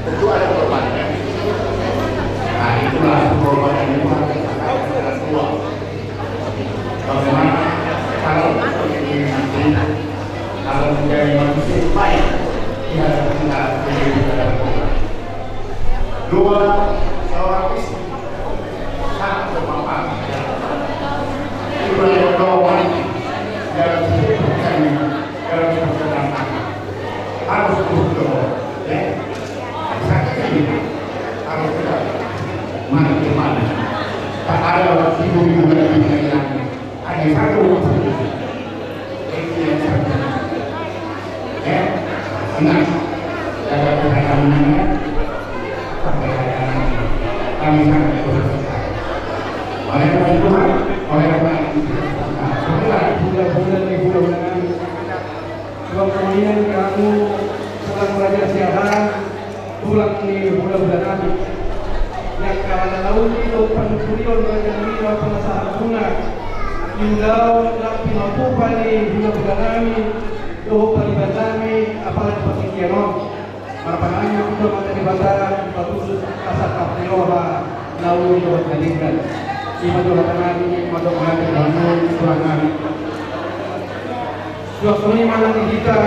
Tentu ada korbannya. Nah itulah korban yang harus keluar. Bagaimana kalau kalau menjadi manusia baik tidak kita menjadi korban. Dua, seorang istri sangat bermanfaat. Dua korban dalam kehidupan dalam kehidupan harus berdoa. Ya, sakit ini harus kita mana tak ada waktu ibu dan yang ada satu itu yang satu. Ya, ingat jaga kesehatannya sampai hari kami sangat bersyukur. Oleh karena itu, bulan-bulan kemudian kamu pulang belajar siaran, pulang di bulan-bulan nanti. Yang karena laut itu penutulion belajar ini pengesahan guna. Indau napi mampu pada bulan-bulan nanti, doa peribadami apalagi pertikianon. Marapananya untuk materi baca bagus kasar kapiola laut itu berkalikan. Ima doakan ini, ima doakan bangun serangan. Suasana mana kita?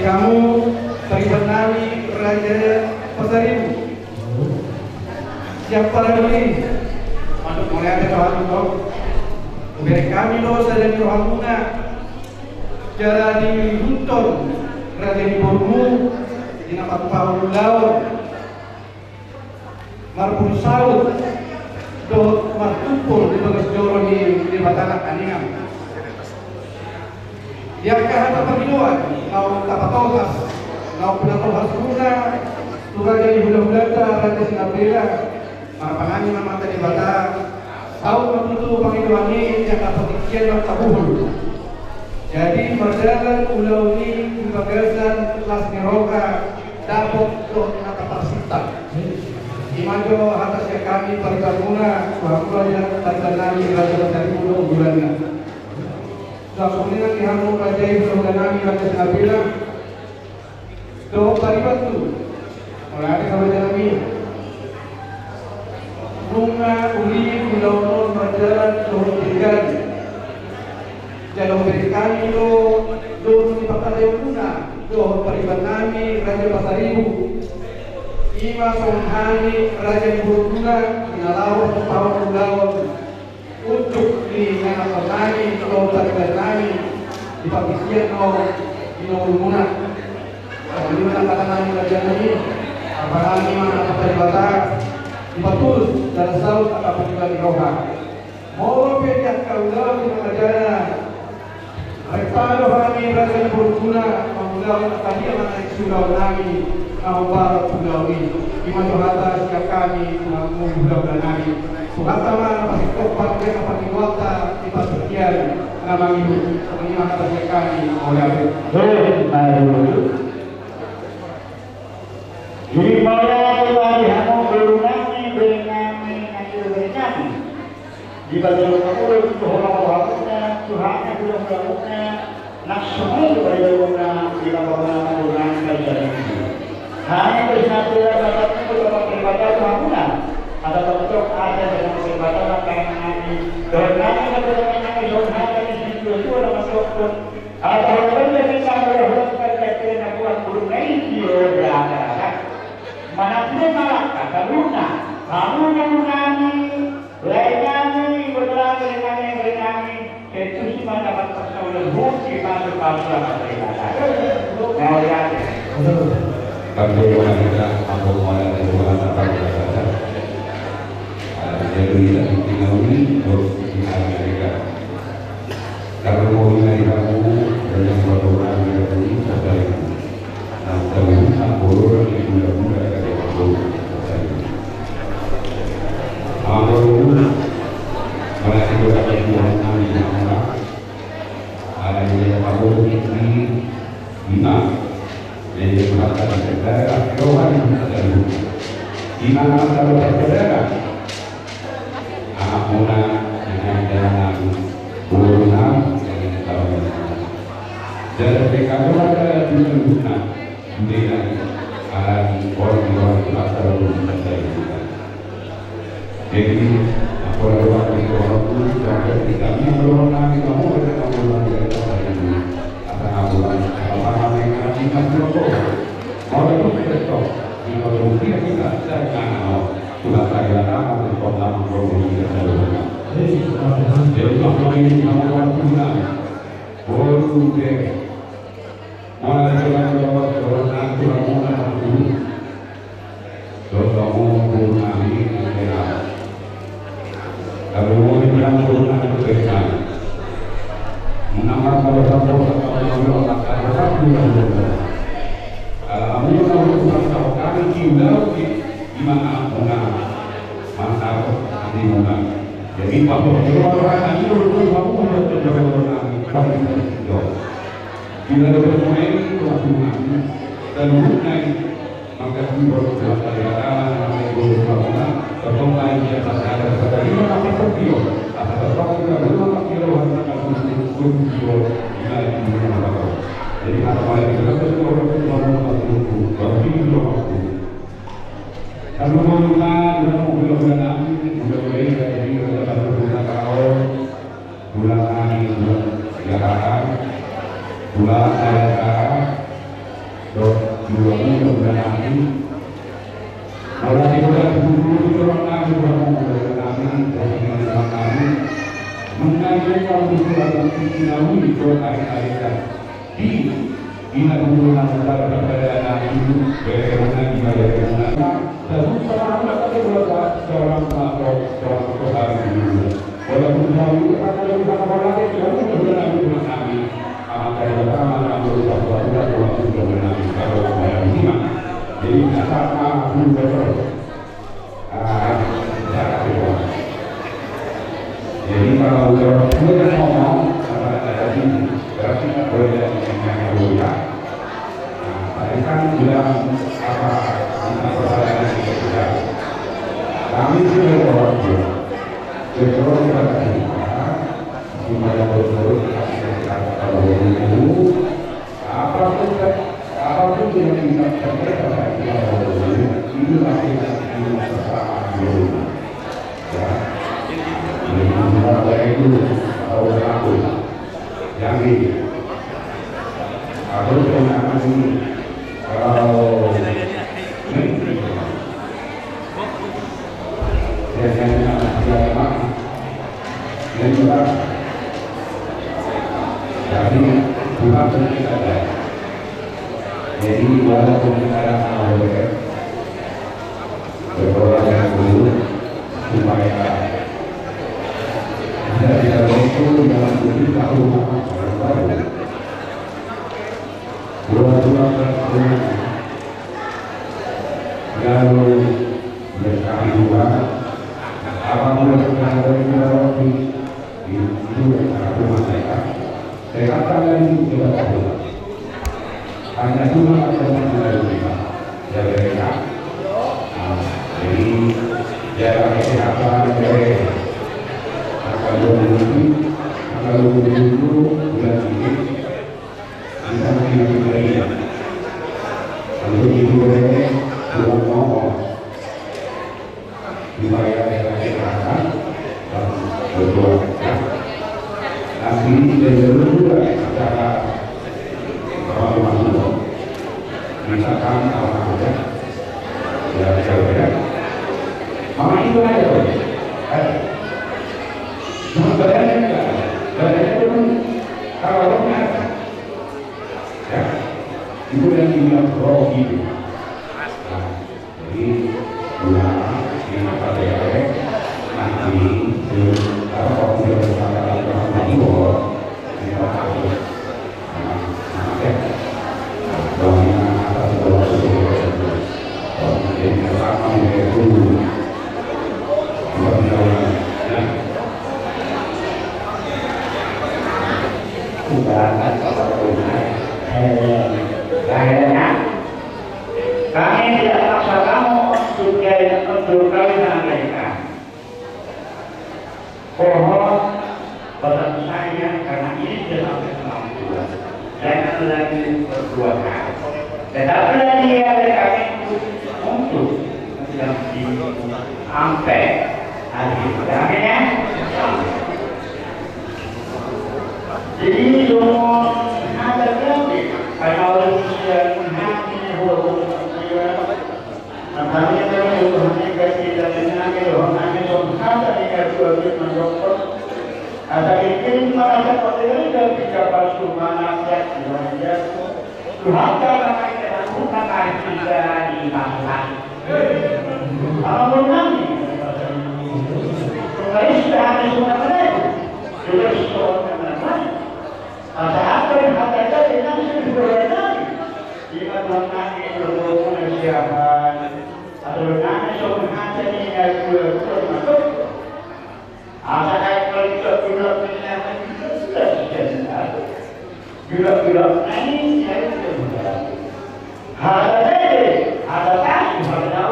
Kamu peribadami Raja Pasaribu. Siapa lagi? Untuk mulai ada Tuhan itu. Beri kami dosa dan Tuhan guna. Jala di Hunton, Raja di Bormu, di nama Paul Laut, Marbun Saud, Dot Martupul di bagas Joro di Batanak Aningan. Yang kehata pemiluan, mau tapatokas, mau pinatokas guna, Raja di Bulan-Bulata, Raja Singapura, Marapanani Mamata di Bata, tahu menutup pemiluan ini yang dapat ikian tabuhul. Jadi berjalan ulau ini di bagasan kelas Neroka dapat untuk kapasitas. Imajo atas yang kami perikabuna, bahwa tanda nami Raja dari Pulau bulannya. Kemudian dihamu Raja Ibu Nami Raja Singapura. Doa paribatu mulai dari Nami. Bunga uli pulau berjalan turun tinggal. Jalur kami do di Pakar Guna. Doa paribatu Nami Raja Pasaribu. Ima Songhani Raja Ibu Guna Inalau Tahun Ulawang. Untuk di Nana Nani, kalau tadi Nani di Pakistan di Nomor Guna. Di mana kata Nani Raja Nani, apalagi mana kata di Batak, di Batul dan Saud atau di Roha. Mau pejak kaulah di Majana. Reparo kami Raja Guna mengulang tadi mana surau Nani, Nawar Pulau ini. Di mana kata siap kami mengulang Nani. Suhatama pasti topat dia dapat diwata di pasutian nama ibu menimah atas kami oleh baru jadi malah kembali hamu berunami bernami nanti di bagian kamu itu orang-orangnya Tuhannya belum melakukannya naksumu kepada di lapangan berunami dari hanya bersatu dapatnya beberapa peribadatan Tuhannya. Ada bentuk ada dengan peribadatan kain nami dan nami kebetulan nami doa dari situ itu ada masuk pun ada orang yang bisa berhubungan dengan akuan burung lain dia berada mana pun malah kata luna kamu yang nami lain berada dengan nami itu cuma dapat persoalan bukti masuk pasal peribadatan mau lihat Bagaimana kita mampu melakukan apa-apa jadi kita tinggal ini harus kita mereka karena mau dari kamu dan yang berdoa mereka ini sampai nanti sampul di bulan-bulan dari waktu Amin. Mereka juga berdoa kami Allah ada yang kabur ini lima jadi melakukan saudara rohani saudara di mana saudara Amuna dengan jalan Buruna dengan tahun dan mereka berada di Buruna dengan orang-orang asal Buruna jadi orang-orang itu orang Buruna kita berdoa kita mau berdoa kita akan abulan apa yang kita berdoa orang itu berdoa kalau mungkin kita jangan sudah saya tahu untuk dalam program kita. Jadi kalau ini kamu lakukan, baru deh. Mana jalan nanti kamu lakukan. Kalau kamu punya ini, kalau mau bilang punya kerjaan, menambah kalau kamu kami tinggal di mana mantap di mana jadi kalau orang ini kamu bila bermain lakukan dan mulai maka berbuat ada berbuat berbuat yang ada dari mana pergi atau kita berbuat jadi apa yang kita kalau mau bulan ini dari bulan tahun bulan ini bulan bulan ayat bulan ini kalau di bulan mengajar kalau bulan ini itu ayat di bulan pada itu bagaimana gimana terus seorang walaupun kami akan lebih lagi kalau bulan kami akan pertama kalau jadi sama jadi kalau sudah ngomong berarti boleh yang kan bilang apa persoalan kita kami sudah orang tua sekarang kita gimana terus kalau itu apapun yang kita kerjakan itu masih bersama dulu ya jadi itu orang aku yang ini harus mengamalkan ini kalau dan juga dari Tuhan kita ada jadi walaupun kita ada berdoa dengan dulu supaya dari itu dalam diri tahu orang baru dua-dua lalu berkali dua apabila sudah ada itu rumah saya katakan itu tidak tahu hanya cuma ada yang dari mereka jadi jarak kesehatan dari kalau dulu bulan ini kita menghidupkan lagi untuk itu bulan ngomong dibayar dengan kesehatan dan berdoa nanti dari dulu juga secara masuk misalkan orang ada ya berbeda maka itu aja cuma bedanya itu kalau orangnya ya itu yang dibilang roh itu. Jadi ulama yang apa ya nanti kalau orang sudah bersama dengan itu ini harus doanya atas doa sesuatu jadi pertama itu Kami tidak paksa kamu untuk kawin dengan mereka. Pohon pesan saya karena ini sudah sampai 6 bulan. Jangan lagi berdua kali. Tetapi lagi ada kami untuk sampai akhir. Akhirnya jadi semua ada lagi karena orang yang menghakimi hukum namanya itu hanya kasih dan menangis hanya somada ini juga mendokter ada ini merasa potensi dan bicara sumana ya Tuhan karena kita bukan kita di masalah kalau nanti kalau sudah ada semua mereka sudah semua saat berhadapan dengan sebenarnya jika mengenai ilmu manusiaan atau mengenai sumber dengan bermakna asalkan kalau tidak punya juga ini ada kasih pada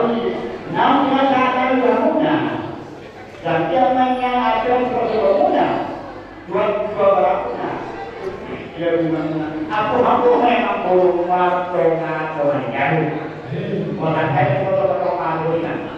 namanya sangat mudah dan zamannya ada mudah buat berlakunya. Aku memang belum ngaco yang orang kaya foto-foto malunya.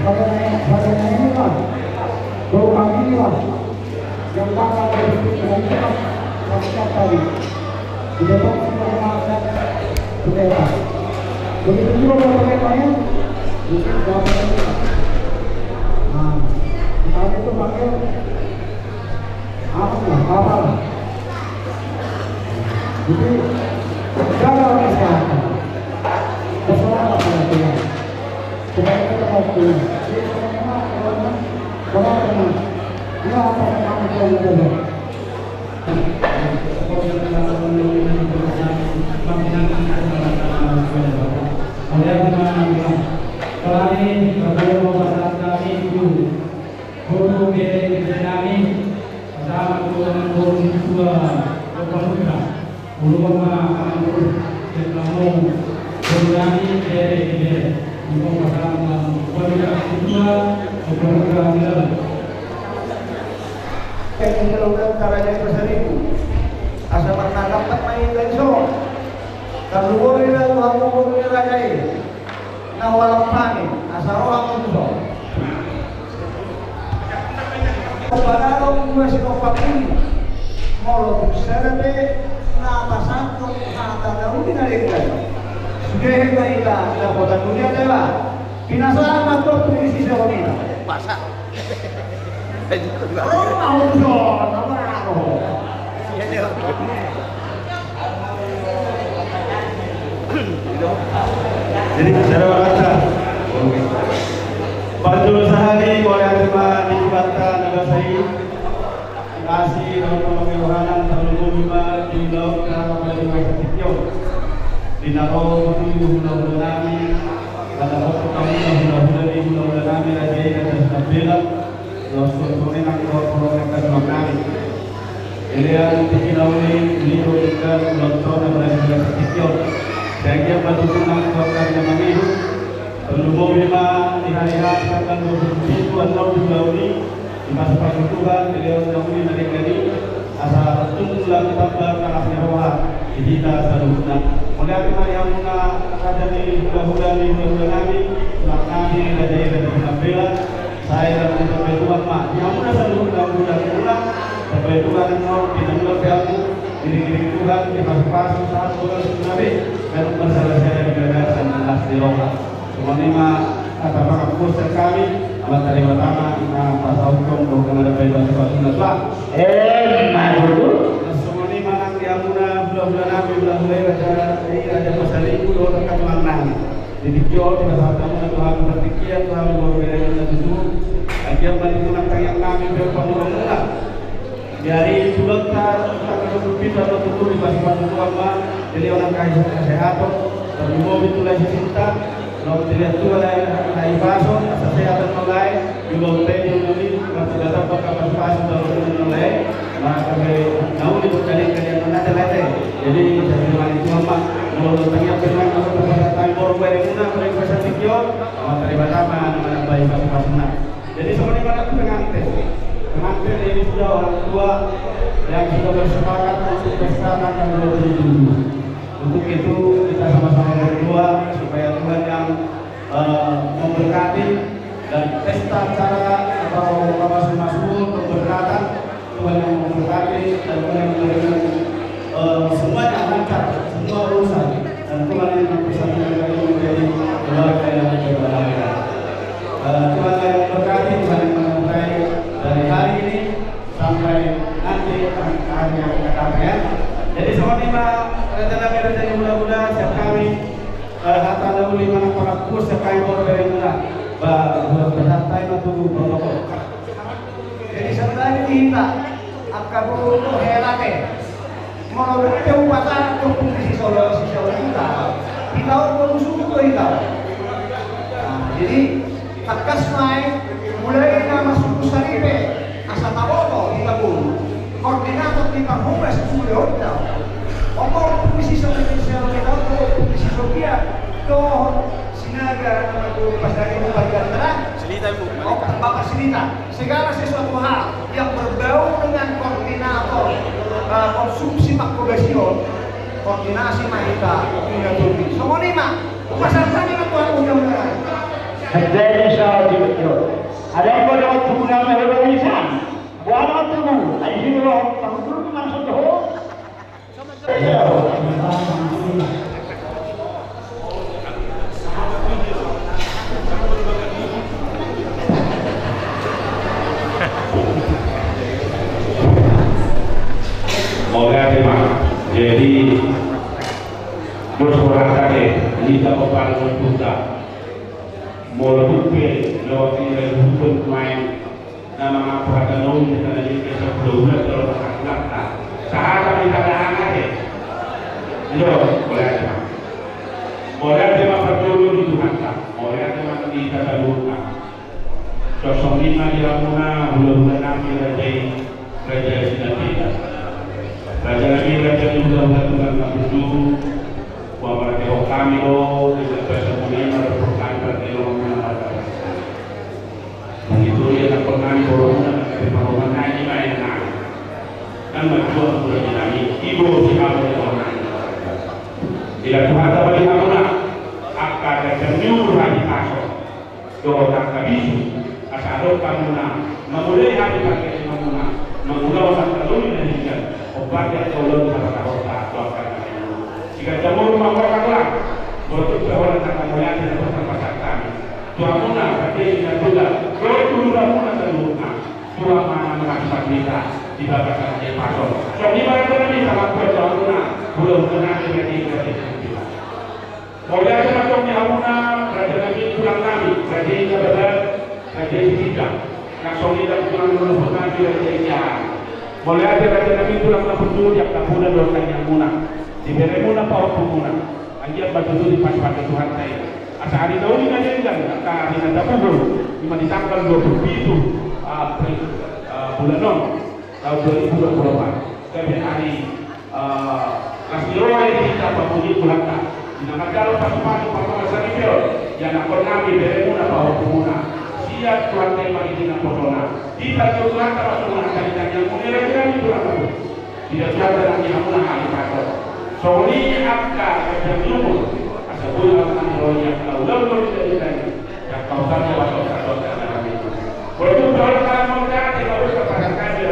Badan inilah, bau kami inilah yang bakal menentukan masyarakat tadi. Di depan kita mengajar bendera. Begitu juga berbagai lain, mungkin jawabannya kita. Nah, kami itu panggil apa? Jadi jaga kesehatan, bersama pada Tuhan. Supaya kita mau pulang. Jadi kalau dia apa yang kami pulang kami bersama kami guru kami bersama guru tua pemuda guru guru kami dari bersama pemuda pemuda yang dilakukan caranya berseribu asa menangkap tak main lenso kalau boleh lah kamu boleh rajai nawalam pani asa orang itu pada orang dua sinopak ini mau serbe na pasan tu na tahu di negara sudah kita dah kota dunia adalah binasa atau polisi seorang pasak. Jadi secara kata Banjul sehari oleh terima dikibatan nagasai kasih dalam pengeluaran terlalu lima di laut karena pada masa kecil di naro bulan nami pada waktu kami bulan nami raja dan stabilan Rasul nak program kami. Ilian dikilauni diurutkan lontong dan berada kecil. Saya bantu tunang program kami. Belum lima di hari akan 27 atau dilauni di masa perhitungan beliau dahulu dari kami asal tunggulah kita berkarya roh kita seluruhnya. Oleh karena yang ada di bulan di bulan kami, kami ada di Nampila. Saya dan sampai Tuhan mak, yang mana selalu bulan sampai Tuhan mau dinamil kamu diri Tuhan di pas-pas saat bulan Nabi dan masalah saya juga dan jelas di roh. Semua lima kata pakar kursus kami amat dari pertama pasal hukum bukan ada bebas pasal lah. Malu. Semua lima nanti amuna bulan Nabi bulan acara ini ada pasal itu dua rekan menang. Jadi jual di masa kamu Tuhan berpikir Tuhan berbeda dan itu agar menggunakan yang kami berpengalaman dari sultan kami berpikir atau tutur di bawah Tuhan jadi orang kaya kesehatan terlebih itu lagi cinta kalau tidak tu ada ibadah kesehatan mulai juga utama ini kalau tidak dapat kapasitas dalam mulai maka kami tahu itu kalian mana ada jadi jadi orang itu apa kalau tanya pernah kalau perkataan borbai muna mereka sedikit materi pertama mana baik pasna jadi seperti mana itu pengantin ini sudah orang tua yang sudah bersepakat untuk bersama akan dulu untuk itu kita sama-sama berdoa supaya Tuhan yang memberkati dan pesta acara atau kawasan masuk keberkatan Tuhan yang memberkati dan Tuhan yang memberikan semuanya lancar semua urusan dan Tuhan yang bisa menjadi keluarga yang berbahagia. Tuhan yang memberkati, Tuhan yang memberkati dari hari ini sampai nanti hari yang akan datang. Jadi semua lima rencana muda-muda siap kami kata dahulu lima para kurs siap kami baru dari muda buat bersantai untuk protokol. Jadi sebenarnya kita akan butuh helate. Menurut kekuatan kompetisi solusi kita berusuh itu kita. Jadi takas naik mulai nama suku Saripe asal taboto kita pun koordinator kita humas sudah kita. Omong kompetisi solusi kita kompetisi Sophia to sinaga nama tu pasal ini bagian terang. Selita ibu. Oh bapak Selita. Segala sesuatu hal yang berbau dengan koordinator konsumsi makrobasion koordinasi mahita punya turbi semua lima pasal tadi kan Tuhan punya Hadirin syahidin. Ada yang pada waktu mengambil barisan. Buat waktu mu. Ayo roh panggung masuk doh. Moga tema. Jadi bersuara tadi kita kepada kita. Mula hukum lewat ini hukum main nama apa kata nom kita lagi kita belum kalau tak sahaja kita dah ada. Yo boleh tema. Boleh tema perlu di Tuhan tak. Boleh tema kita terluka. Sosok lima dia muna belum menang raja kita. Raja Nabi Raja juga melakukan itu bahwa mereka kami tidak bersemuanya berperang berdiri begitu dia tak pernah corona dari corona ini main kan berdua sudah dinami ibu si kamu orang tidak Tuhan tak bagi kamu nak akan ada nyuruh lagi masuk doa kabisu asal kamu nak memulai hari pakai kamu nak memulai orang terlalu meninggal obat yang tolong para kota doakan jika jamur rumah orang lah betul bahwa tentang mulia tidak bertempat kami Tuhan muna berarti dengan juga kalau turun muna terluka Tuhan mana merasa kita di bawah kaki pasok so di mana kami sama Tuhan muna belum pernah terjadi kita mulia semacamnya muna berarti kami pulang kami berarti kebetulan berarti tidak nak soni dan Tuhan menurunkan dia boleh ada raja Nabi pulang ke betul yang tak pula doakan yang muna diberi muna power muna anjir batu di pas-pas Tuhan saya asal hari tahun ini aja enggak hari nanti pun cuma di tanggal 27 bulan Nom tahun 2024 tapi hari kasih kita berbunyi bulan tak dengan kalau pas-pas pasal itu yang nak pernah diberi muna power muna siap Tuhan saya bagi kita potona kita Tuhan tak muna kali yang mulai lagi Tuhan tidak ada lagi yang muna hari pasal Soli akka kejadian asal bulan yang lalu dari yang kau tanya waktu kau tanya kami. Kalau kalau mereka tidak harus kepada kami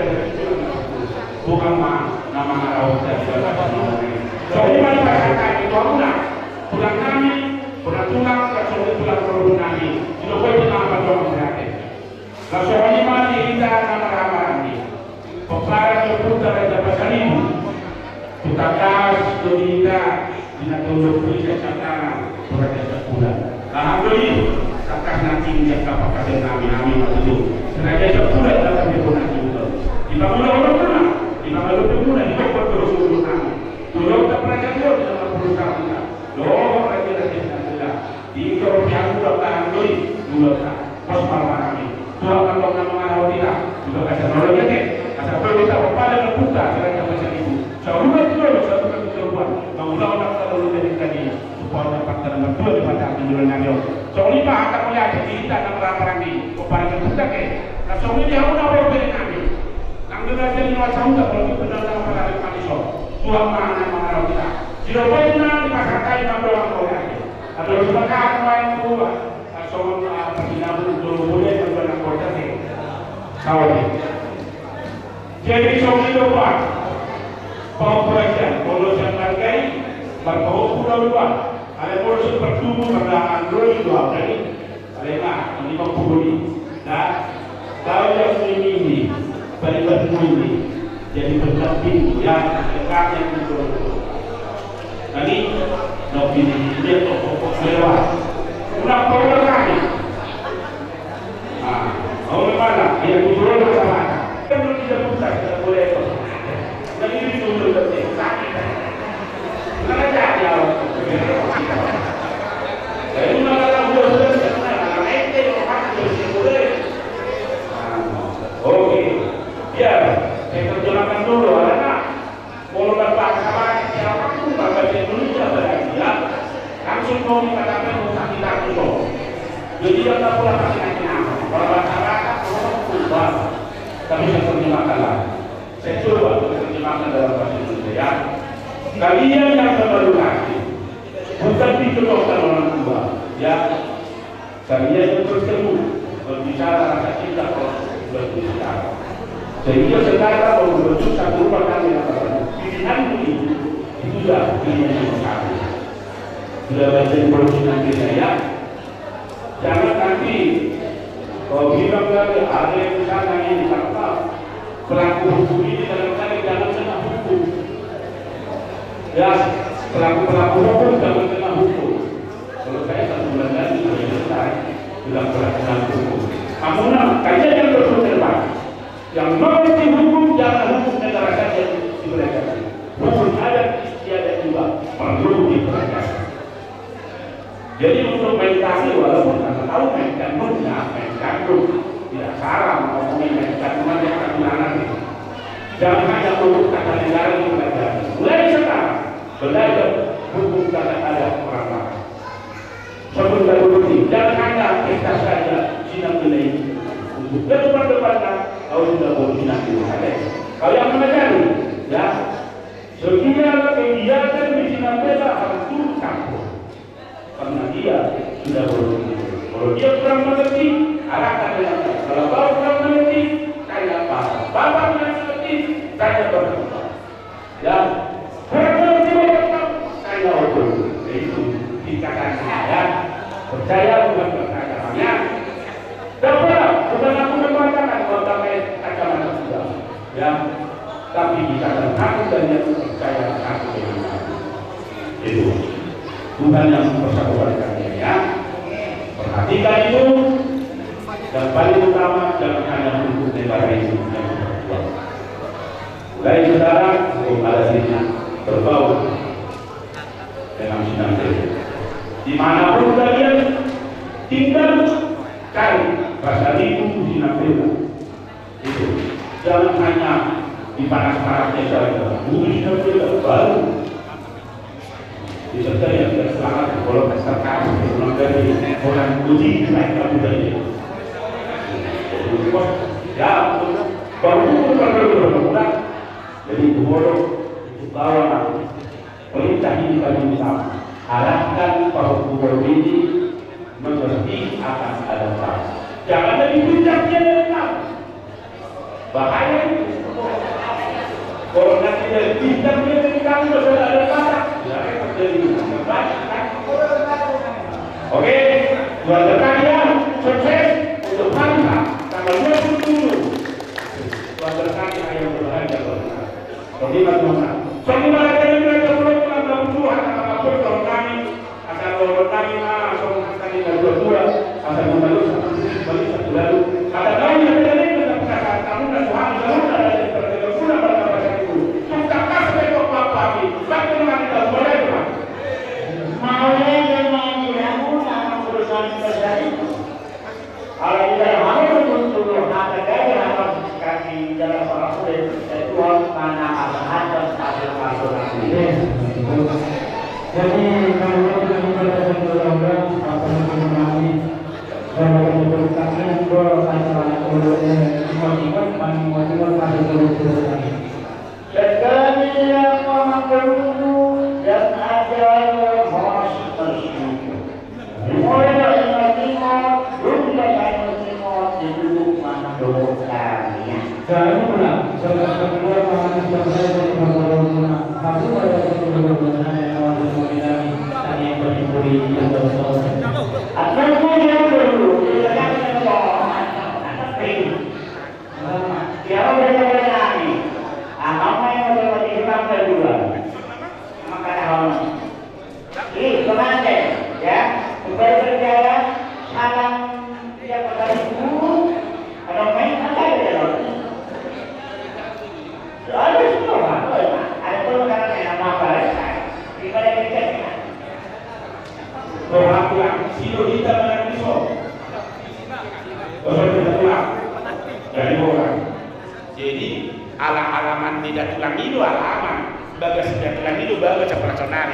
bukan nama arau dari dalam Soli mana pasal kami tuan bulan kami bulan tulang kecuali bulan produk kami tidak boleh nama tuan mereka. Kalau Soli mana kita nama ramai peparan berputar dapat seribu. Kita kas kita dinatulog kita catatan berada sebulan. Alhamdulillah, kakak nanti dia kapal kasih kami itu. Sengaja sebulan dalam dibuat juga. Di bawah orang mana? Di bawah orang mana? Di bawah terus kami. Tulung tak pernah jauh dalam perusahaan kita. Loh, lagi kita. Di Eropa juga alhamdulillah dua pos malam kami. Tuhan kalau nama tidak juga kasih nolong ya. Asal perlu kita pada berbuka kerana macam itu. Seorang itu satu kebutuhan. Mengulang orang terlalu dari tadi supaya dapat nomor 2 daripada penjualan nyawa. Soalnya pak akan melihat kita dalam raparan ini. Kepada kita ke. Nah soalnya dia pun apa yang kami. Langgar saja di luar sahaja kalau kita dalam pada kami so. Tuhan mana mengarau kita. Tidak boleh di masyarakat yang berdoa boleh. Atau sebagai apa yang buat. Soalnya perjalanan dulu boleh berdoa kota ke. Kawin. Jadi soalnya pak. Pengoperasan, polisi yang hargai, berkau pulau luar. Ada polisi bertumbuh pada Android luar dari, ada ini menghubungi. Dan kalau yang ini, balik ini, jadi berdamping yang dekat yang itu. Tadi, nak ini dia toko lewat. Udah program kami. Orang mana? Yang dijual bersama. Kan tidak pusat, tidak boleh. Jadi itu sudah sakit. Karena jadi awak. Jadi malah sudah selesai. Nanti orang itu boleh. Oke. Ya, saya terjemahkan dulu. Ada kalau berbahasa siapa pun bahasa Indonesia berarti ya. Langsung mau dikatakan usah kita dulu. Jadi dia tak pula kasih nama. Kalau bahasa Arab orang ubah. Tapi saya terjemahkan lah. Saya coba terjemahkan dalam bahasa Indonesia ya. Kalian yang terbaru kasih bukan dicontohkan orang tua ya. Saya itu bertemu berbicara rasa cinta berbicara. Sehingga sekarang membentuk satu rumah kami pimpinan ini itu sudah pilihan kami. Sudah baca informasi nanti saya. Jangan nanti kalau bilang lagi ada yang di sana ini kata pelaku hukum ini dalam kali jangan kena hukum. Ya pelaku hukum jangan kena hukum. Kalau saya 1 bulan lagi sudah selesai sudah pelaku hukum. Namun kalian yang berdebat yang mengerti hukum jangan hukum negara saja diberikan. Hukum adat istiadat juga perlu diberikan. Jadi untuk meditasi walaupun kita tahu mainkan tidak salah mau mainkan cuma yang akan jangan hanya untuk kata negara yang belajar. Mulai sekarang belajar hukum tata adat orang lain. Sebelum berbukti jangan hanya kita saja sidang nilai untuk depan-depannya kalau sudah bersidang di ada. Kalau yang menegari ya setiap kegiatan di sidang beda harus turun campur. Karena dia sudah berhenti. Kalau dia kurang mengerti, arahkan dengan baik. Kalau kau kurang mengerti, saya paham. Bapak yang mengerti, saya berkata. Ya, kurang mengerti bapak, saya ukur. Itu dikatakan saya. Percaya bukan perkataan. Dapat, bukan aku mengatakan kalau pakai kacamata sudah. Ya, tapi dikatakan aku dan yang percaya aku dengan aku. Itu. Tuhan yang mempersatukan kalian ya. Perhatikan itu dan paling utama jangan hanya untuk negara ini yang berbuat. Mulai sekarang hukum adat ini berbau dengan sidang ini. Dimanapun kalian tinggal cari pasal itu sidang beda. Itu jangan hanya di panas-panasnya saja. Sidang beda baru. Disertai yang terselamat kalau masyarakat pulang dari orang uji mereka budaya. Ya, baru berbulan. Jadi bodoh itu kawan perintah ini kami bersama. Arahkan para gubernur ini mengerti akan adaptasi. Jangan jadi puncaknya dengan bahaya itu. Kalau nanti dari puncaknya dari kamu sudah ada kata. Oke, buat kalian sukses untuk bangsa tanggal 27. Buat kalian yang berbahagia bersama. Terima kasih. Semua kalian yang berpulang dalam Tuhan akan berdoa kami akan berdoa kami kami berdua akan membantu satu lalu akan tahu yang terjadi dengan perkataan kamu dan Tuhan selalu ada di pergerakan pada masa itu. Sukakah sebagai apa kami? Bagaimana kita boleh Tuhan? Maunya dengan ilmu sama perusahaan terjadi. Kalau tidak mau untuk harga gaya harus kasih dalam orang kulit itu harus mana ada Jadi kalau kita berada di dalam apa yang kami dan kami berkata tiba-tiba kami mau pada kami. Sekali yang mengaku dan ajar masih tersyukur. Mulai dari Timur, belum dari Timur duduk mana doanya. Saya pula sebagai kedua pasangan saya dari Barcelona. Aku berada di Barcelona yang awal dari tadi yang berhubungi yang bersoal. Akan punya dulu, tidak ada Siapa berbeda ini? Apa yang berbeda hitam kedua? Maka tahun ini kemana ya? Kembali berjaya salam dia pada ibu atau main apa ya? Ada semua, ada pun karena nama apa? Di mana kita? Orang pulang, silo kita menangis. Orang kita pulang dari orang. Jadi ala-alaman tidak tulang itu alaman. Bagas tidak tulang itu bagas operasional.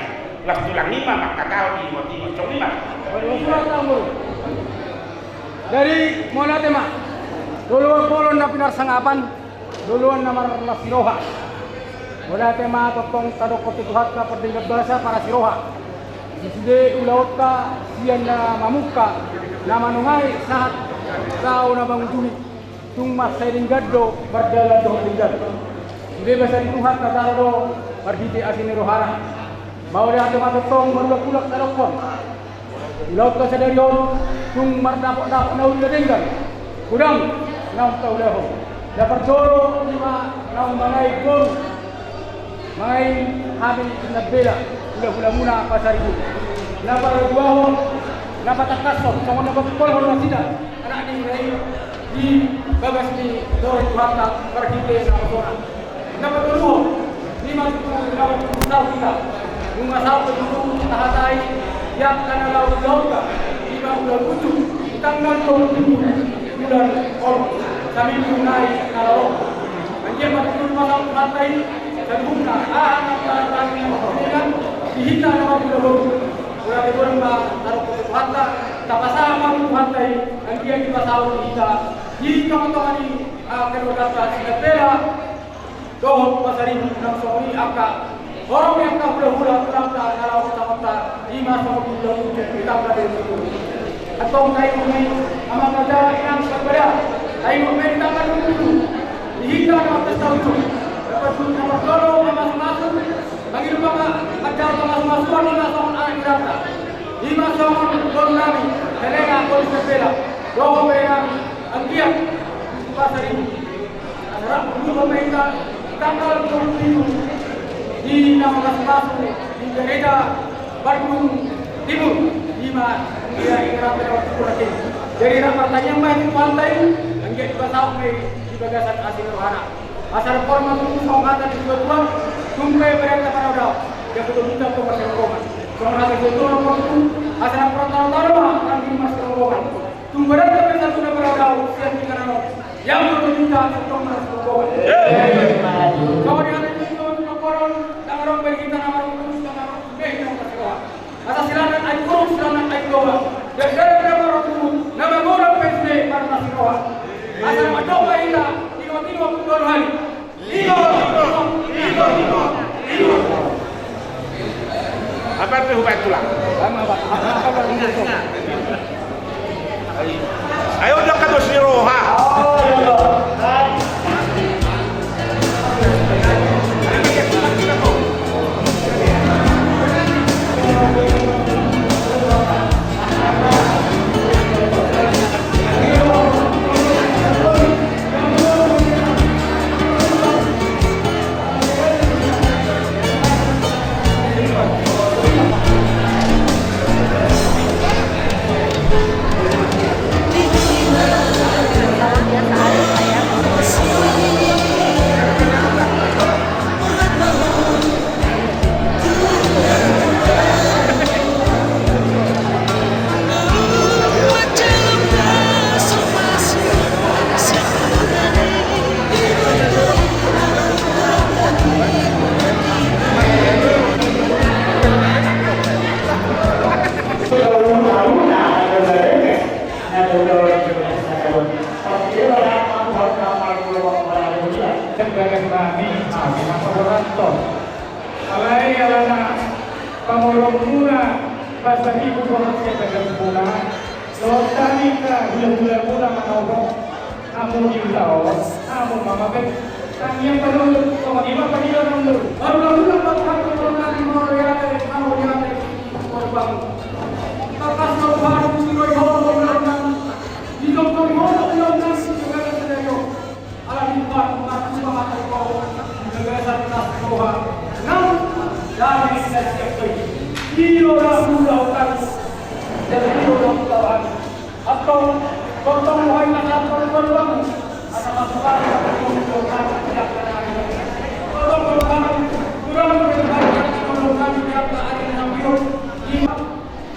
Lah tulang lima maka kau di motif cong lima. Dari mana tema? Duluan polon na pinarsangapan, duluan na marla siroha. Wala tema totong kadok kotutuhat na perdingkat bahasa para siroha. Sudah ulaut ka sian na mamuka na manungai saat kau na bangutuli tung mas sairing gaddo berjalan doh tinggal. Sudah besar Tuhan kata do berdite asini rohara. Mau dia hati mata tong berulak-ulak telefon. Ulaut ka sadarion tung mardapok-dapok na udah tinggal. Kurang nam tau leho. Dapat joro lima nam mangai gol. Mangai habi nabela. Udah muna pasar itu. Napa dua napa takasok, sama napa kol hormat tidak. Anak di bagas di dor Tuhan berdite na orang. Napa dulu? Lima napa tahu kita. Bunga tahu itu tahatai yang kana laut lauka. Lima udah kucu. Tanggal 27 bulan Ol. Kami mengenai kalau anjir matul malam pantai dan bunga anak kami dengan dihita nama bulan udah diborong taruh ke pantai tapasama pantai yang dia di pasau dihita di teman-teman ini kedua kata sinetela doh pasari nang sori angka orang yang kau udah terangta kalau utama lima sama bulan kita berada di situ atau kayu ini amat ada yang berbeda kayu ini tangan dulu dihita nama tahu itu dapat nama kalau masuk bagi lupa ada masuk lima tahun anak berapa 5 tahun gol kami telega gol sepela dua mereka angkiat pasar ini ada dua mereka tanggal 27 di nama masuk di gereja Bandung Timur 5 dia ikrar lewat kurang jadi rapatnya main pantai angkiat pasau di bagasan asing rohana asal format itu songkatan di dua tumpai mereka para udah yang betul kita tuh masih rombongan soalnya itu nomor itu asal pertama kan di masih rombongan tumpai mereka bisa sudah para udah usia di karena yang betul kita tuh masih rombongan kalau dia ada itu laporan tangan orang kita nama orang itu masih rombongan asal silakan ayo silakan ayo doa dan gara-gara orang itu nama orang PSD para masih rombongan asal doa kita tiba-tiba dua hari Apa itu hubat tulang? Ayo udah kado si roha.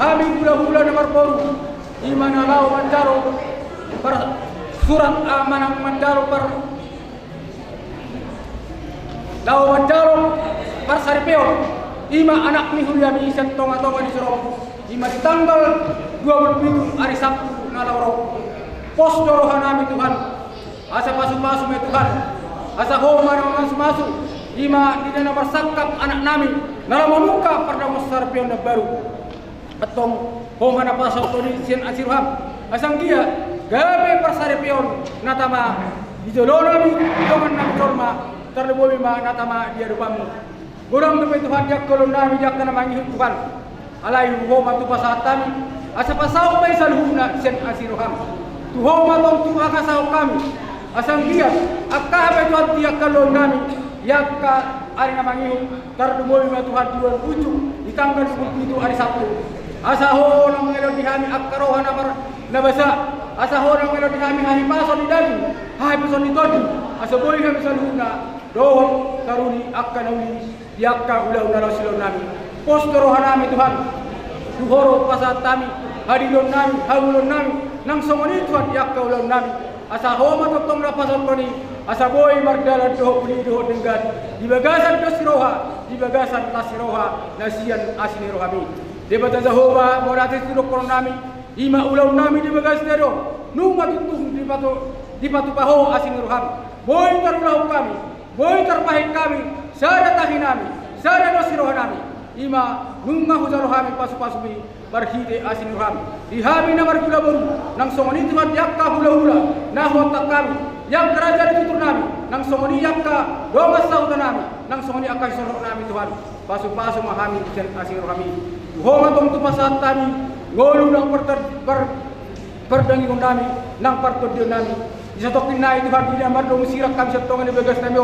Kami bulan-bulan nomor baru di mana lau mandaro per surat amanah mandaro per lau mandaro per saripeo ima anak ni hulia mi isan tonga-tonga di Sorong ima di tanggal 27 hari Sabtu nalauro pos dorohan kami Tuhan asa masuk-masuk ya Tuhan asa homa na masuk-masuk ima di dana bersakap anak nami nalam muka pada saripeo na baru atong homa na pasok to ni Sen Asirham asang dia gabe persarepion natama ijolona mi joman na torma terlebomi ma natama dia rupamu gurang demi Tuhan jak kolon nami jak kana mangi Tuhan alai homa tu pasatami asa pasau mai salhuna Sen Asirham tu homa tong tu akasau kami asang dia akka be Tuhan dia kolon nami yakka ari na mangi terlebomi ma Tuhan Tuhan ucu di tanggal 10 itu hari Sabtu asaho nang ngelo dihami akkaroha na basa asaho nang ngelo dihami hari paso di daging hai paso di todi asaboy kami salhuna dohon karuni akkanawi yakka ulah ulah silon nami postoro hanami Tuhan duhoro pasat kami hadilon nami hawulon nami nang somoni Tuhan yakka ulah nami asaho matotong na pasot koni asaboy mardalan doho puli doho denggan di bagasan dosiroha di bagasan lasiroha nasian asinirohami debata Jehova morate tudok kono nami ima ulau nami di bagas tero nunga tutung di patu paho asing roham boy tarulau kami boy terpahit kami sada tahi nami sada dosiroh nami ima nunga hujarohami pasu-pasumi barhide asing roham dihami na margula baru nang somoni Tuhan yakka hula-hula na hotak kami yang kerajaan tutur nami nang somoni yakka domas sauta nami nang somoni akai sorok nami Tuhan pasu-pasu mahami asing rohami Homa tong tu pasat tani ngolu nang perdangi kami nang partodio nami isatok tinai Tuhan tidak mardong sirak kami setong ni begas nami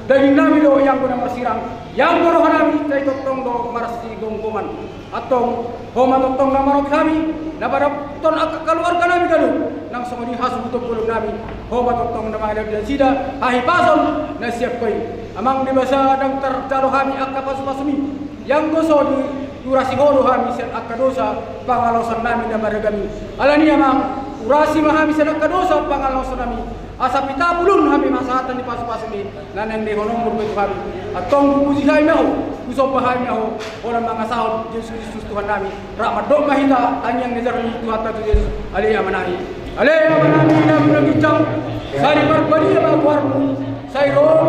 daging nami do yang guna marsirang yang goroh nami tay totong do marsi gonggoman atong homa totong na marok kami na barap ton keluarga nami galu nang somoni hasu butok gulung nami homa totong na mga dan sida hahi pason na siap koi amang di basa dang tercalo kami akka pasu-pasumi yang goso di durasi holo kami sen akadosa pangalosan nami na maragami alani amang urasi mahami sen akadosa pangalosan nami asa pitabulun kami masahatan di pasu-pasumi nanang di honong berbet kami atong puji kami naho kuso pahami naho orang mga sahod Yesus Kristus Tuhan nami rahmat dok mahita tanyang nejar ni Tuhan tatu Yesus alaiya manahi na munagicang sari barbari ba warmu sayro